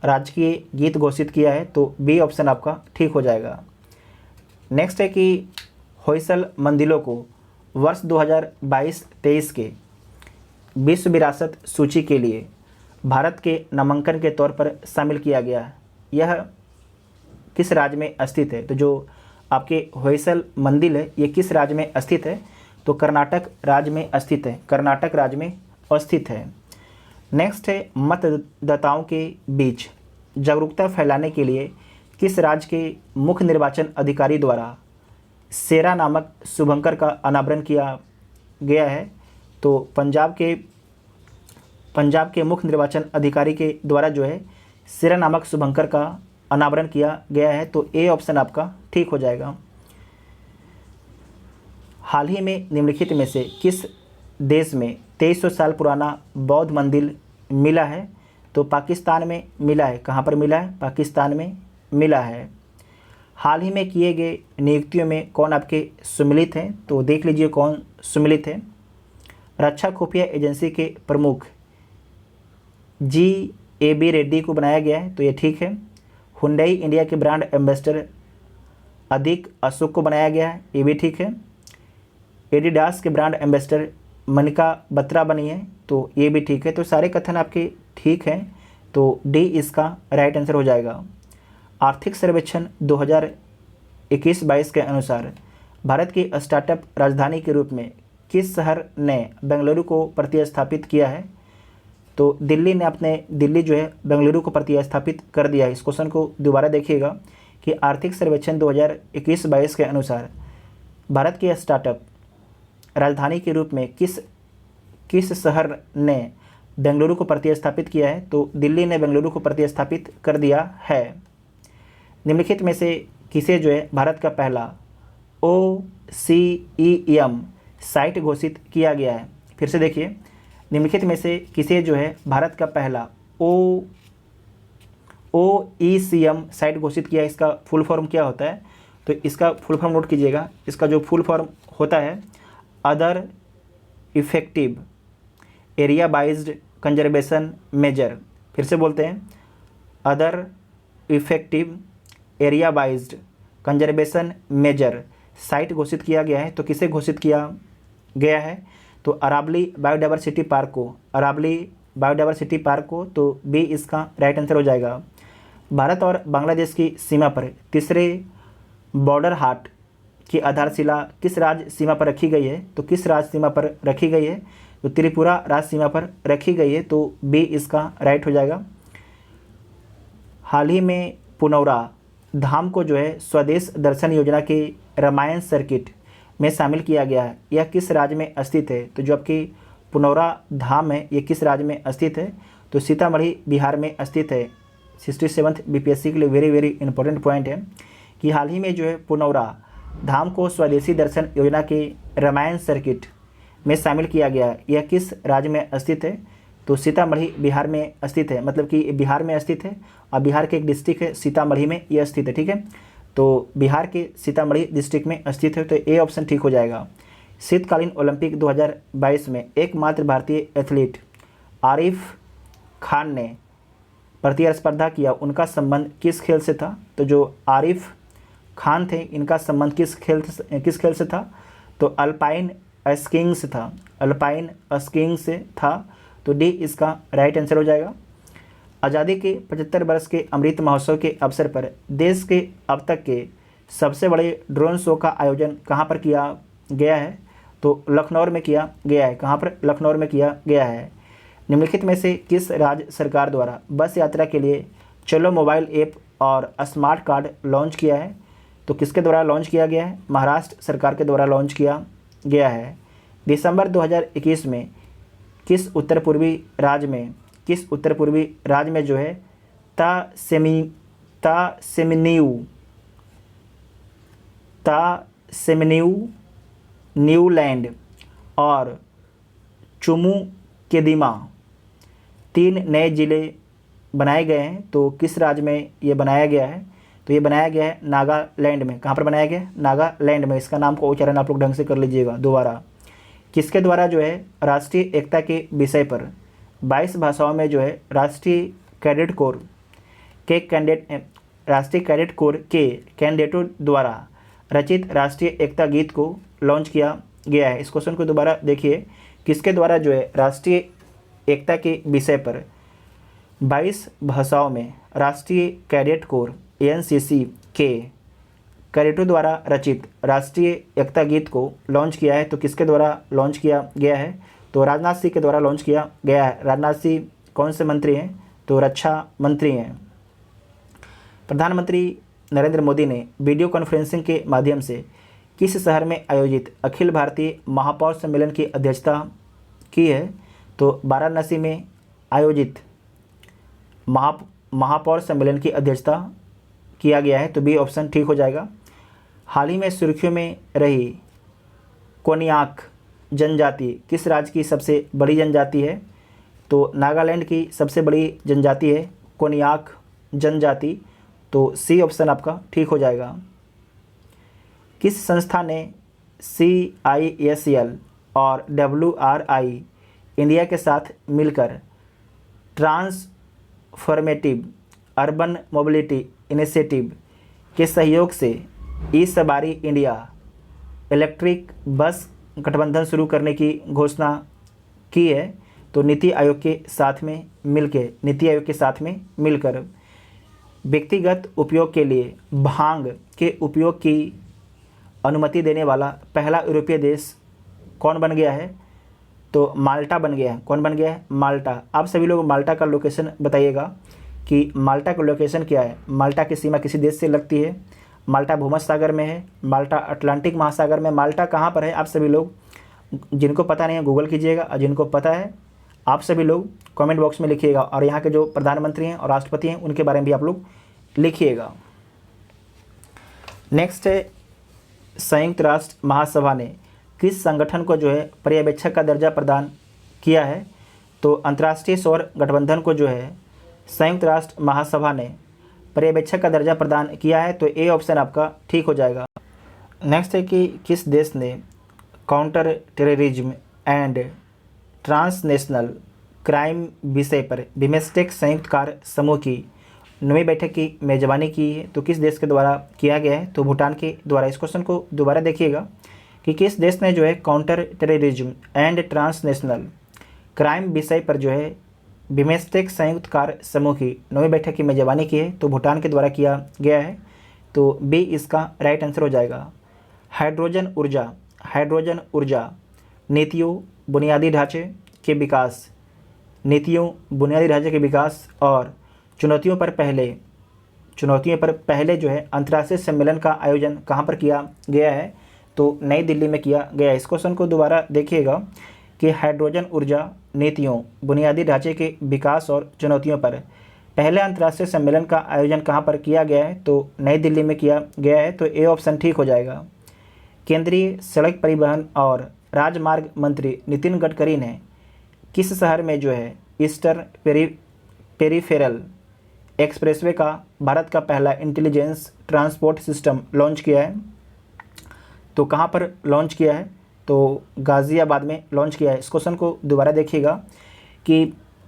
A: राजकीय गीत घोषित किया है, तो बी ऑप्शन आपका ठीक हो जाएगा। नेक्स्ट है कि होयसल मंदिरों को वर्ष 2022-23 के विश्व विरासत सूची के लिए भारत के नामांकन के तौर पर शामिल किया गया है। यह किस राज्य में स्थित है? तो जो आपके होयसल मंदिर है ये किस राज्य में स्थित है? तो कर्नाटक राज्य में स्थित है, कर्नाटक राज्य में स्थित है। नेक्स्ट है मतदाताओं के बीच जागरूकता फैलाने के लिए किस राज्य के मुख्य निर्वाचन अधिकारी द्वारा सेरा नामक शुभंकर का अनावरण किया गया है? तो पंजाब के मुख्य निर्वाचन अधिकारी के द्वारा जो है सेरा नामक शुभंकर का अनावरण किया गया है, तो ए ऑप्शन आपका ठीक हो जाएगा। हाल ही में निम्नलिखित में से किस देश में 2300 साल पुराना बौद्ध मंदिर मिला है? तो पाकिस्तान में मिला है। कहाँ पर मिला है? पाकिस्तान में मिला है। हाल ही में किए गए नियुक्तियों में कौन आपके सम्मिलित हैं? तो देख लीजिए कौन सम्मिलित है। रक्षा खुफिया एजेंसी के प्रमुख GAB रेड्डी को बनाया गया है, तो ये ठीक है। हुंडई इंडिया के ब्रांड एम्बेसडर अदिक अशोक को बनाया गया है, ये भी ठीक है। एडिडास के ब्रांड एम्बेसडर मनिका बत्रा बनी है, तो ये भी ठीक है। तो सारे कथन आपके ठीक हैं, तो डी इसका राइट आंसर हो जाएगा। आर्थिक सर्वेक्षण 2021-22 के अनुसार भारत की स्टार्टअप राजधानी के रूप में किस शहर ने बेंगलुरु को प्रतिस्थापित किया है? तो दिल्ली जो है बेंगलुरु को प्रतिस्थापित कर दिया है। इस क्वेश्चन को दोबारा देखिएगा कि आर्थिक सर्वेक्षण 2021-22 के अनुसार भारत की स्टार्टअप राजधानी के रूप में किस शहर ने बेंगलुरु को प्रतिस्थापित किया है? तो दिल्ली ने बेंगलुरु को प्रतिस्थापित कर दिया है। निम्नलिखित में से किसे जो है भारत का पहला OCEM साइट घोषित किया गया है? फिर से देखिए, निम्नलिखित में से किसे जो है भारत का पहला OECM साइट घोषित किया है? इसका फुल फॉर्म क्या होता है? तो इसका फुल फॉर्म नोट कीजिएगा। इसका जो फुल फॉर्म होता है other effective area based conservation measure. फिर से बोलते हैं, other effective area based conservation measure site घोषित किया गया है। तो किसे घोषित किया गया है? तो अरावली बायोडाइवर्सिटी पार्क को, तो बी इसका राइट आंसर हो जाएगा। भारत और बांग्लादेश की सीमा पर तीसरे बॉर्डर हाट की आधारशिला किस राज्य सीमा पर रखी गई है? तो किस राज्य सीमा पर रखी गई है? तो त्रिपुरा राज्य सीमा पर रखी गई है, तो बी इसका राइट हो जाएगा। हाल ही में पुनौरा धाम को जो है स्वदेश दर्शन योजना के रामायण सर्किट में शामिल किया गया है। यह किस राज्य में स्थित है? तो जो आपकी पुनौरा धाम है ये किस राज्य में स्थित है? तो सीतामढ़ी बिहार में स्थित है। 67th BPSC के लिए वेरी वेरी इंपॉर्टेंट पॉइंट है कि हाल ही में जो है पुनौरा धाम को स्वदेशी दर्शन योजना के रामायण सर्किट में शामिल किया गया है। यह किस राज्य में स्थित है? तो सीतामढ़ी बिहार में स्थित है, मतलब कि बिहार में स्थित है और बिहार के एक डिस्ट्रिक्ट है सीतामढ़ी में यह स्थित है। ठीक है, तो बिहार के सीतामढ़ी डिस्ट्रिक्ट में स्थित है, तो ए ऑप्शन ठीक हो जाएगा। शीतकालीन ओलंपिक 2022 में एकमात्र भारतीय एथलीट आरिफ खान ने प्रतिस्पर्धा किया, उनका संबंध किस खेल से था? तो जो आरिफ खान थे इनका संबंध किस खेल से था? तो अल्पाइन स्कीइंग से था, अल्पाइन स्कीइंग से था, तो डी इसका राइट आंसर हो जाएगा। आज़ादी के 75 वर्ष के अमृत महोत्सव के अवसर पर देश के अब तक के सबसे बड़े ड्रोन शो का आयोजन कहाँ पर किया गया है? तो लखनऊ में किया गया है। कहाँ पर? लखनऊ में किया गया है। निम्नलिखित में से किस राज्य सरकार द्वारा बस यात्रा के लिए चलो मोबाइल ऐप और स्मार्ट कार्ड लॉन्च किया है? तो किसके द्वारा लॉन्च किया गया है? महाराष्ट्र सरकार के द्वारा लॉन्च किया गया है। दिसंबर 2021 में किस उत्तर पूर्वी राज्य में जो है तासेमनियू न्यूलैंड और चुमुकेदिमा 3 नए ज़िले बनाए गए हैं? तो किस राज्य में ये बनाया गया है? तो ये बनाया गया है नागालैंड में। कहाँ पर बनाया गया है? नागालैंड में। इसका नाम को उच्चारण आप लोग ढंग से कर लीजिएगा दोबारा। किसके द्वारा जो है राष्ट्रीय एकता के विषय पर 22 भाषाओं में जो है राष्ट्रीय कैडेट कोर राष्ट्रीय कैडेट कोर के कैंडिडेटों द्वारा रचित राष्ट्रीय एकता गीत को लॉन्च किया गया है। इस क्वेश्चन को दोबारा देखिए, किसके द्वारा जो है राष्ट्रीय एकता के विषय पर 22 भाषाओं में राष्ट्रीय कैडेट कोर एनसीसी के कैडेटों द्वारा रचित राष्ट्रीय एकता गीत को लॉन्च किया है। तो किसके द्वारा लॉन्च किया गया है? तो राजनाथ सिंह के द्वारा लॉन्च किया गया है। राजनाथ सिंह कौन से मंत्री हैं? तो रक्षा मंत्री हैं। प्रधानमंत्री नरेंद्र मोदी ने वीडियो कॉन्फ्रेंसिंग के माध्यम से किस शहर में आयोजित अखिल भारतीय महापौर सम्मेलन की अध्यक्षता की है? तो वाराणसी में आयोजित महापौर सम्मेलन की अध्यक्षता किया गया है। तो बी ऑप्शन ठीक हो जाएगा। हाल ही में सुर्खियों में रही कोनियाक जनजाति किस राज्य की सबसे बड़ी जनजाति है? तो नागालैंड की सबसे बड़ी जनजाति है कोनियाक जनजाति। तो सी ऑप्शन आपका ठीक हो जाएगा। किस संस्था ने CISL और WRI इंडिया के साथ मिलकर ट्रांसफॉर्मेटिव अर्बन मोबिलिटी इनिशिएटिव के सहयोग से ई सवारी इंडिया इलेक्ट्रिक बस गठबंधन शुरू करने की घोषणा की है? तो नीति आयोग के साथ में मिलकर व्यक्तिगत उपयोग के लिए भांग के उपयोग की अनुमति देने वाला पहला यूरोपीय देश कौन बन गया है? तो माल्टा बन गया है। कौन बन गया है? माल्टा। आप सभी लोग माल्टा का लोकेशन बताइएगा कि माल्टा का लोकेशन क्या है। माल्टा की सीमा किसी देश से लगती है? माल्टा भूमध्य सागर में है, माल्टा अटलांटिक महासागर में। माल्टा कहाँ पर है? आप सभी लोग जिनको पता नहीं है गूगल कीजिएगा, और जिनको पता है आप सभी लोग कमेंट बॉक्स में लिखिएगा। और यहाँ के जो प्रधानमंत्री हैं और राष्ट्रपति हैं उनके बारे में भी आप लोग लिखिएगा। नेक्स्ट है, संयुक्त राष्ट्र महासभा ने किस संगठन को जो है पर्यवेक्षक का दर्जा प्रदान किया है? तो अंतर्राष्ट्रीय सौर गठबंधन को जो है संयुक्त राष्ट्र महासभा ने पर्यवेक्षक का दर्जा प्रदान किया है। तो ए ऑप्शन आपका ठीक हो जाएगा। नेक्स्ट है कि किस देश ने counter terrorism and transnational crime विषय पर बिम्स्टेक संयुक्त कार्य समूह की 9वीं बैठक की मेजबानी की है? तो किस देश के द्वारा किया गया है? तो भूटान के द्वारा। इस क्वेश्चन को दोबारा देखिएगा कि किस देश ने जो है counter terrorism and transnational crime विषय पर जो है बिम्स्टेक संयुक्त कार्य समूह की 9वीं बैठक की मेजबानी की है? तो भूटान के द्वारा किया गया है। तो बी इसका राइट आंसर हो जाएगा। हाइड्रोजन ऊर्जा नीतियों बुनियादी ढांचे के विकास और चुनौतियों पर पहले जो है अंतर्राष्ट्रीय सम्मेलन का आयोजन कहाँ पर किया गया है? तो नई दिल्ली में किया गया है। इस क्वेश्चन को दोबारा देखिएगा कि हाइड्रोजन ऊर्जा नीतियों बुनियादी ढांचे के विकास और चुनौतियों पर पहले अंतर्राष्ट्रीय सम्मेलन का आयोजन कहाँ पर किया गया है? तो नई दिल्ली में किया गया है। तो ए ऑप्शन ठीक हो जाएगा। केंद्रीय सड़क परिवहन और राजमार्ग मंत्री नितिन गडकरी ने किस शहर में जो है ईस्टर्न पेरीफेरल एक्सप्रेसवे का भारत का पहला इंटेलिजेंस ट्रांसपोर्ट सिस्टम लॉन्च किया है? तो कहाँ पर लॉन्च किया है? तो गाज़ियाबाद में लॉन्च किया है। इस क्वेश्चन को दोबारा देखिएगा कि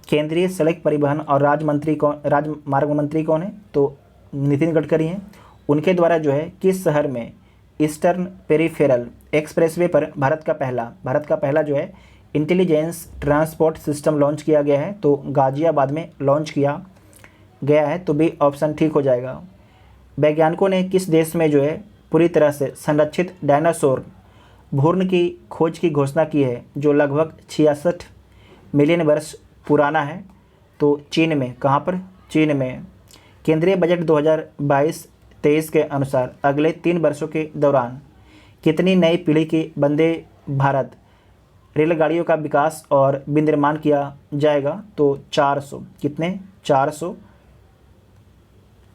A: केंद्रीय सड़क परिवहन और राजमार्ग मंत्री कौन है? तो नितिन गडकरी हैं। उनके द्वारा जो है किस शहर में ईस्टर्न पेरीफेरल एक्सप्रेसवे पर भारत का पहला जो है इंटेलिजेंस ट्रांसपोर्ट सिस्टम लॉन्च किया गया है? तो गाज़ियाबाद में लॉन्च किया गया है। तो बी ऑप्शन ठीक हो जाएगा। वैज्ञानिकों ने किस देश में जो है पूरी तरह से संरक्षित डायनासोर भ्रूण की खोज की घोषणा की है, जो लगभग 66 मिलियन वर्ष पुराना है? तो चीन में। कहाँ पर? चीन में। केंद्रीय बजट 2022-23 के अनुसार अगले 3 वर्षों के दौरान कितनी नई पीढ़ी की वंदे भारत रेलगाड़ियों का विकास और विनिर्माण किया जाएगा? तो 400। कितने? 400।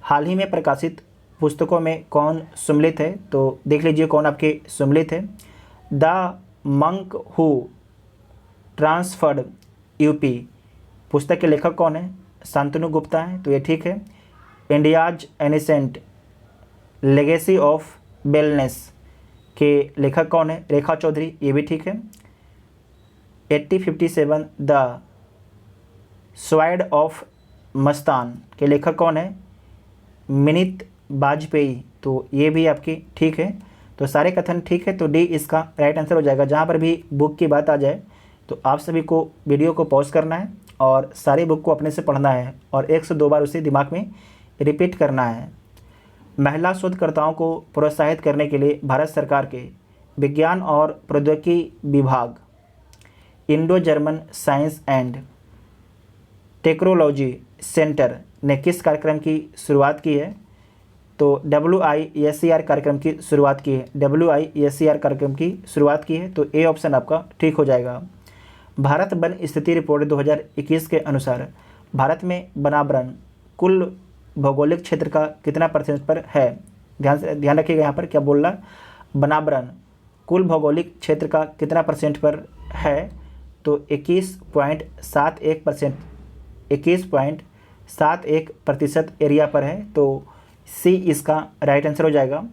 A: हाल ही में प्रकाशित पुस्तकों में कौन सम्मिलित है? तो देख लीजिए कौन आपके सम्मिलित है। The monk who transferred UP पुस्तक के लेखक कौन है? शांतनु गुप्ता है। तो ये ठीक है। India's ancient legacy of wellness के लेखक कौन है? रेखा चौधरी। ये भी ठीक है। 1857 द स्वाइड ऑफ मस्तान के लेखक कौन है? मिनित वाजपेयी, तो ये भी आपकी ठीक है। तो सारे कथन ठीक है, तो डी इसका राइट आंसर हो जाएगा। जहाँ पर भी बुक की बात आ जाए तो आप सभी को वीडियो को पॉज करना है और सारी बुक को अपने से पढ़ना है और 1 से 2 बार उसे दिमाग में रिपीट करना है। महिला शोधकर्ताओं को प्रोत्साहित करने के लिए भारत सरकार के विज्ञान और प्रौद्योगिकी विभाग Indo German science and technology centre ने किस कार्यक्रम की शुरुआत की है? तो WISCR कार्यक्रम की शुरुआत की है। WISCR कार्यक्रम की शुरुआत की है, तो ए ऑप्शन आपका ठीक हो जाएगा। भारत वन स्थिति रिपोर्ट 2021 के अनुसार भारत में वनावरण कुल भौगोलिक क्षेत्र का कितना % पर है? ध्यान रखिएगा, यहाँ पर क्या बोल रहा है, वनावरण कुल भौगोलिक क्षेत्र का कितना % पर है? तो 21.71%, 21.71% एरिया पर है, तो सी इसका राइट आंसर हो जाएगा।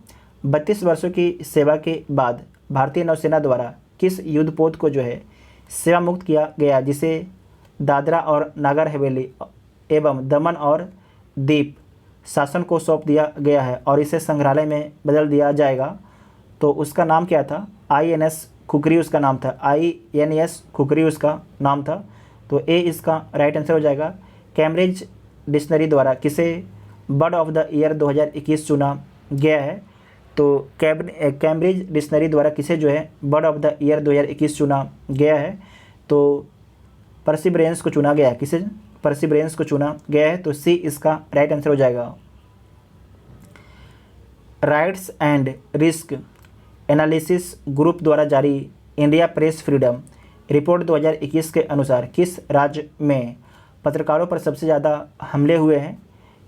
A: 32 वर्षों की सेवा के बाद भारतीय नौसेना द्वारा किस युद्धपोत को जो है सेवा मुक्त किया गया, जिसे दादरा और नागर हवेली एवं दमन और दीप शासन को सौंप दिया गया है और इसे संग्रहालय में बदल दिया जाएगा? तो उसका नाम क्या था? INS खुखरी उसका नाम था, INS खुखरी उसका नाम था, तो ए इसका राइट आंसर हो जाएगा। कैम्ब्रिज डिक्शनरी द्वारा किसे बर्ड ऑफ द ईयर 2021 चुना गया है? तो कैम्ब्रिज डिक्शनरी द्वारा किसे जो है बर्ड ऑफ द ईयर 2021 चुना गया है? तो परसिवरेंस को चुना गया है। किसे? परसिवरेंस को चुना गया है, तो सी इसका राइट आंसर हो जाएगा। Rights and risk analysis group द्वारा जारी इंडिया प्रेस फ्रीडम रिपोर्ट 2021 के अनुसार किस राज्य में पत्रकारों पर सबसे ज़्यादा हमले हुए हैं?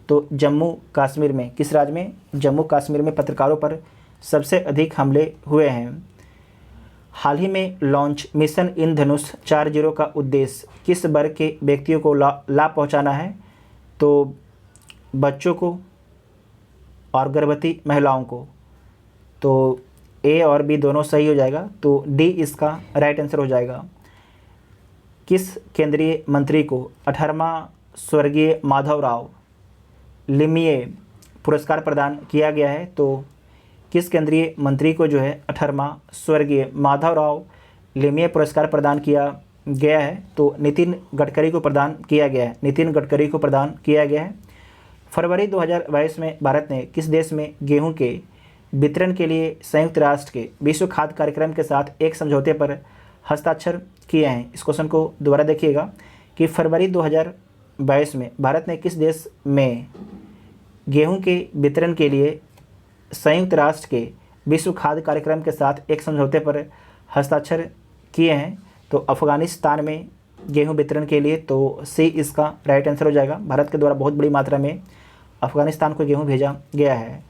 A: तो जम्मू कश्मीर में। किस राज्य में? जम्मू कश्मीर में पत्रकारों पर सबसे अधिक हमले हुए हैं। हाल ही में लॉन्च मिशन इंद्रधनुष 4.0 का उद्देश्य किस वर्ग के व्यक्तियों को लाभ पहुंचाना है? तो बच्चों को और गर्भवती महिलाओं को। तो ए और बी दोनों सही हो जाएगा, तो डी इसका राइट आंसर हो जाएगा। किस केंद्रीय मंत्री को 18वां स्वर्गीय माधवराव लिमये पुरस्कार प्रदान किया गया है? तो किस केंद्रीय मंत्री को जो है 18वां स्वर्गीय माधवराव लिमये पुरस्कार प्रदान किया गया है? तो नितिन गडकरी को प्रदान किया गया है। नितिन गडकरी को प्रदान किया गया है। फरवरी 2022 में भारत ने किस देश में गेहूं के वितरण के लिए संयुक्त राष्ट्र के विश्व खाद्य कार्यक्रम के साथ एक समझौते पर हस्ताक्षर किए हैं? इस क्वेश्चन को दोबारा देखिएगा कि फरवरी 2022 में भारत ने किस देश में गेहूं के वितरण के लिए संयुक्त राष्ट्र के विश्व खाद्य कार्यक्रम के साथ एक समझौते पर हस्ताक्षर किए हैं? तो अफ़गानिस्तान में गेहूं वितरण के लिए, तो सी इसका राइट आंसर हो जाएगा। भारत के द्वारा बहुत बड़ी मात्रा में अफ़गानिस्तान को गेहूं भेजा गया है।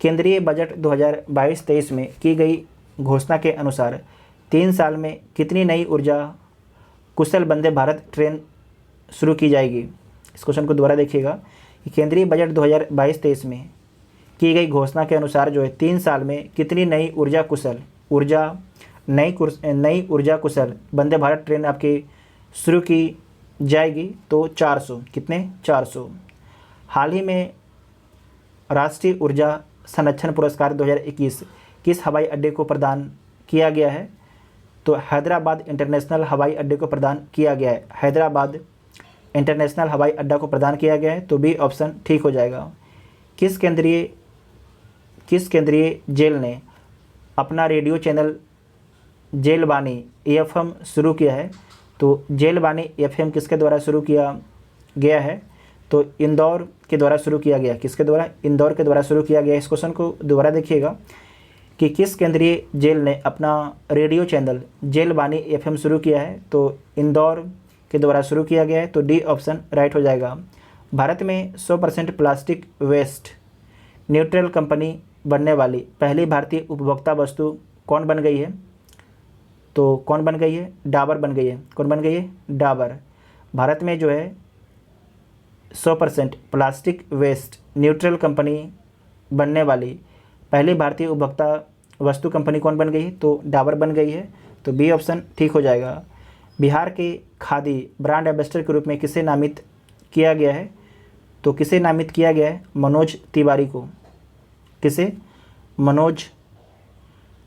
A: केंद्रीय बजट 2022-23 में की गई घोषणा के अनुसार 3 साल में कितनी नई ऊर्जा कुशल वंदे भारत ट्रेन शुरू की जाएगी? इस क्वेश्चन को दोबारा देखिएगा कि केंद्रीय बजट 2022-23 में की गई घोषणा के अनुसार जो है 3 साल में कितनी नई नई ऊर्जा कुशल वंदे भारत ट्रेन आपकी शुरू की जाएगी? तो 400। कितने? 400। हाल ही में राष्ट्रीय ऊर्जा संरक्षण पुरस्कार 2021 किस हवाई अड्डे को प्रदान किया गया है? तो हैदराबाद इंटरनेशनल हवाई अड्डे को प्रदान किया गया है। हैदराबाद इंटरनेशनल हवाई अड्डा को प्रदान किया गया है, तो बी ऑप्शन ठीक हो जाएगा। किस केंद्रीय जेल ने अपना रेडियो चैनल जेलबानी FM शुरू किया है? तो जेलबानी FM किसके द्वारा शुरू किया गया है? तो इंदौर के द्वारा शुरू किया गया। किसके द्वारा? इंदौर के द्वारा शुरू किया गया। इस क्वेश्चन को दोबारा देखिएगा कि किस केंद्रीय जेल ने अपना रेडियो चैनल जेलबानी FM शुरू किया है? तो इंदौर के द्वारा शुरू किया गया है, तो डी ऑप्शन राइट हो जाएगा। भारत में 100% प्लास्टिक वेस्ट न्यूट्रल कंपनी बनने वाली पहली भारतीय उपभोक्ता वस्तु कौन बन गई है? तो कौन बन गई है? डाबर बन गई है। कौन बन गई है? डाबर। भारत में जो है 100% प्लास्टिक वेस्ट न्यूट्रल कंपनी बनने वाली पहली भारतीय उपभोक्ता वस्तु कंपनी कौन बन गई है? तो डाबर बन गई है, तो बी ऑप्शन ठीक हो जाएगा। बिहार के खादी ब्रांड एम्बेसडर के रूप में किसे नामित किया गया है? तो किसे नामित किया गया है? मनोज तिवारी को। किसे? मनोज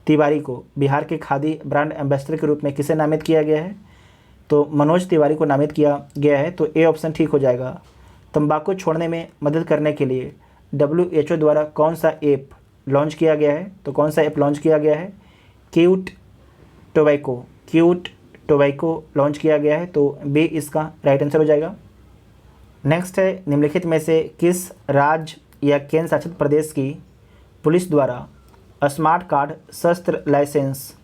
A: तिवारी को बिहार के खादी ब्रांड एम्बेसडर के रूप में किसे नामित किया गया है? तो मनोज तिवारी को नामित किया गया है। तो ए ऑप्शन ठीक हो जाएगा। तंबाकू छोड़ने में मदद करने के लिए WHO द्वारा कौन सा ऐप लॉन्च किया गया है? तो कौन सा ऐप लॉन्च किया गया है? क्यूट टोबैको लॉन्च किया गया है। तो बी इसका राइट आंसर हो जाएगा। नेक्स्ट है, निम्नलिखित में से किस राज्य या केंद्र शासित प्रदेश की पुलिस द्वारा स्मार्ट कार्ड शस्त्र लाइसेंस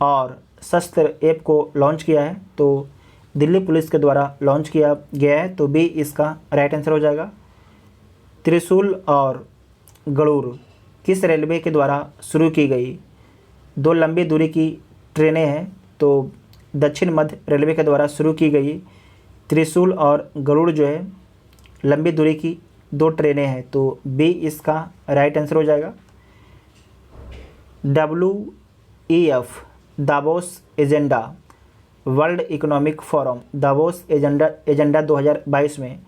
A: और शस्त्र ऐप को लॉन्च किया है? तो दिल्ली पुलिस के द्वारा लॉन्च किया गया है। तो बी इसका राइट आंसर हो जाएगा। त्रिशूल और गरुड़ किस रेलवे के द्वारा शुरू की गई दो लंबी दूरी की ट्रेनें हैं? तो दक्षिण मध्य रेलवे के द्वारा शुरू की गई त्रिशूल और गरुड़ जो है लंबी दूरी की दो ट्रेनें हैं। तो बी इसका राइट आंसर हो जाएगा। WEF Davos agenda world economic forum Davos agenda 2022 में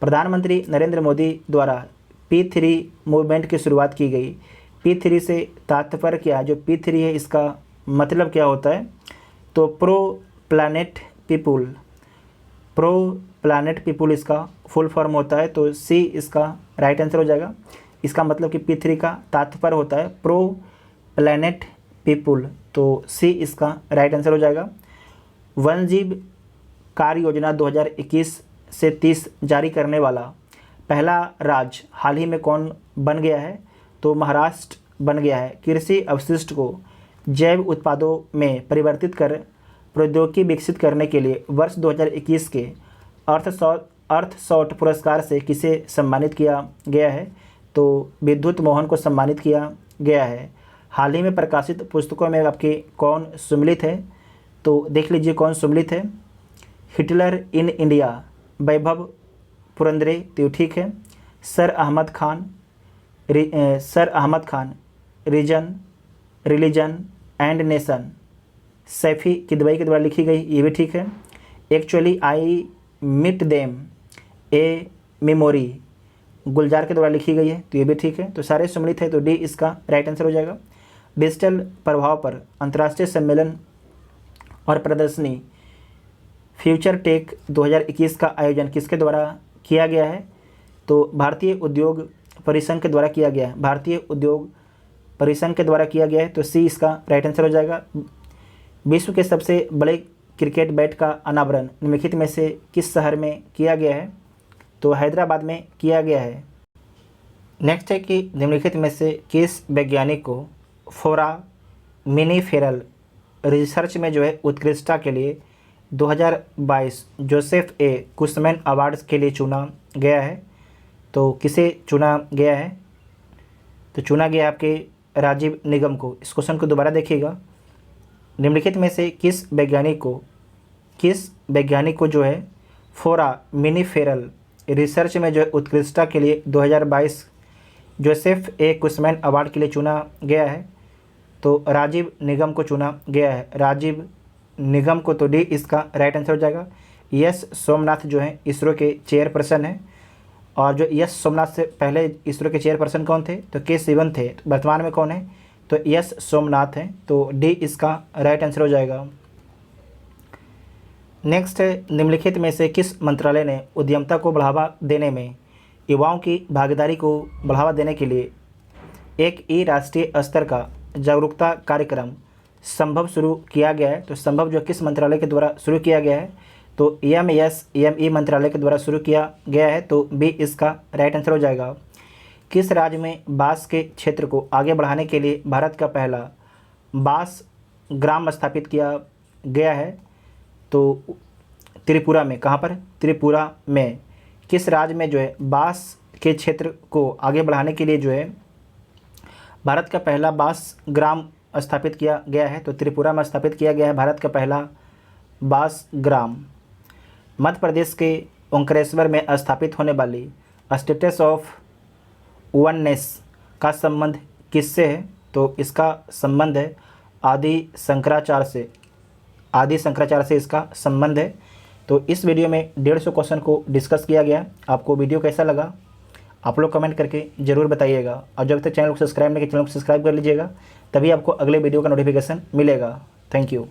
A: प्रधानमंत्री नरेंद्र मोदी द्वारा P3 मूवमेंट की शुरुआत की गई। P3 से तात्पर्य क्या? जो P3 है इसका मतलब क्या होता है? तो प्रो प्लानेट पीपुल इसका फुल फॉर्म होता है। तो सी इसका राइट आंसर हो जाएगा। इसका मतलब कि P3 का तात्पर्य होता है प्रो प्लैनेट पीपुल। तो सी इसका राइट आंसर हो जाएगा। वन जीव कार्य योजना 2021 से 30 जारी करने वाला पहला राज्य हाल ही में कौन बन गया है? तो महाराष्ट्र बन गया है। कृषि अवशिष्ट को जैव उत्पादों में परिवर्तित कर प्रौद्योगिकी विकसित करने के लिए वर्ष 2021 के अर्थशॉट पुरस्कार से किसे सम्मानित किया गया है? तो विद्युत मोहन को सम्मानित किया गया है। हाल ही में प्रकाशित पुस्तकों में आपके कौन सम्मिलित है? तो देख लीजिए कौन सम्मिलित है। Hitler in India Vaibhav Purandare, तो ठीक है। Sir Ahmad Khan religion and nation Saifi Kidwai के द्वारा लिखी गई, ये भी ठीक है। एक्चुअली आई मिट देम ए मेमोरी गुलजार के द्वारा लिखी गई है, तो ये भी ठीक है। तो सारे सम्मिलित है। तो डी इसका राइट आंसर हो जाएगा। डिजिटल प्रभाव पर अंतर्राष्ट्रीय सम्मेलन और प्रदर्शनी फ्यूचर टेक 2021 का आयोजन किसके द्वारा किया गया है? तो भारतीय उद्योग परिसंघ के द्वारा किया गया है। भारतीय उद्योग परिसंघ के द्वारा किया गया है। तो सी इसका राइट आंसर हो जाएगा। विश्व के सबसे बड़े क्रिकेट बैट का अनावरण निम्नलिखित में से किस शहर में किया गया है? तो हैदराबाद में किया गया है। नेक्स्ट है कि निम्नलिखित में से किस वैज्ञानिक को फोरामिनिफेरल रिसर्च में जो है उत्कृष्टता के लिए 2022 जोसेफ ए कुशमैन अवार्ड के लिए चुना गया है? तो किसे चुना गया है? तो चुना गया आपके राजीव निगम को। इस क्वेश्चन को दोबारा देखिएगा। निम्नलिखित में से किस वैज्ञानिक को जो है फोरामिनिफेरल रिसर्च में जो है उत्कृष्टता के लिए 2022 जोसेफ ए कुशमैन अवार्ड के लिए चुना गया है? तो राजीव निगम को चुना गया है। राजीव निगम को। तो डी इसका राइट आंसर हो जाएगा। यस सोमनाथ जो है इसरो के चेयरपर्सन हैं। और जो यस सोमनाथ से पहले इसरो के चेयरपर्सन कौन थे? तो के सिवन थे। वर्तमान में कौन है? तो यस सोमनाथ हैं। तो डी इसका राइट आंसर हो जाएगा। नेक्स्ट है, निम्नलिखित में से किस मंत्रालय ने उद्यमता को बढ़ावा देने में युवाओं की भागीदारी को बढ़ावा देने के लिए एक राष्ट्रीय स्तर का जागरूकता कार्यक्रम संभव शुरू किया गया है? तो संभव जो किस मंत्रालय के द्वारा शुरू किया गया है? तो MSME मंत्रालय के द्वारा शुरू किया गया है। तो बी इसका राइट आंसर हो जाएगा। किस राज्य में बांस के क्षेत्र को आगे बढ़ाने के लिए भारत का पहला बांस ग्राम स्थापित किया गया है? तो त्रिपुरा में। कहाँ पर? त्रिपुरा में। किस राज्य में जो है बांस के क्षेत्र को आगे बढ़ाने के लिए जो है भारत का पहला बांस ग्राम स्थापित किया गया है? तो त्रिपुरा में स्थापित किया गया है भारत का पहला बांस ग्राम। मध्य प्रदेश के ओंकारेश्वर में स्थापित होने वाली स्टेटस ऑफ वननेस का संबंध किससे है? तो इसका संबंध है आदि शंकराचार्य से। इसका संबंध है। तो इस वीडियो में 150 क्वेश्चन को डिस्कस किया गया। आपको वीडियो कैसा लगा आप लोग कमेंट करके ज़रूर बताइएगा, और जब तक चैनल को सब्सक्राइब नहीं किया चैनल को सब्सक्राइब कर लीजिएगा, तभी आपको अगले वीडियो का नोटिफिकेशन मिलेगा। Thank you.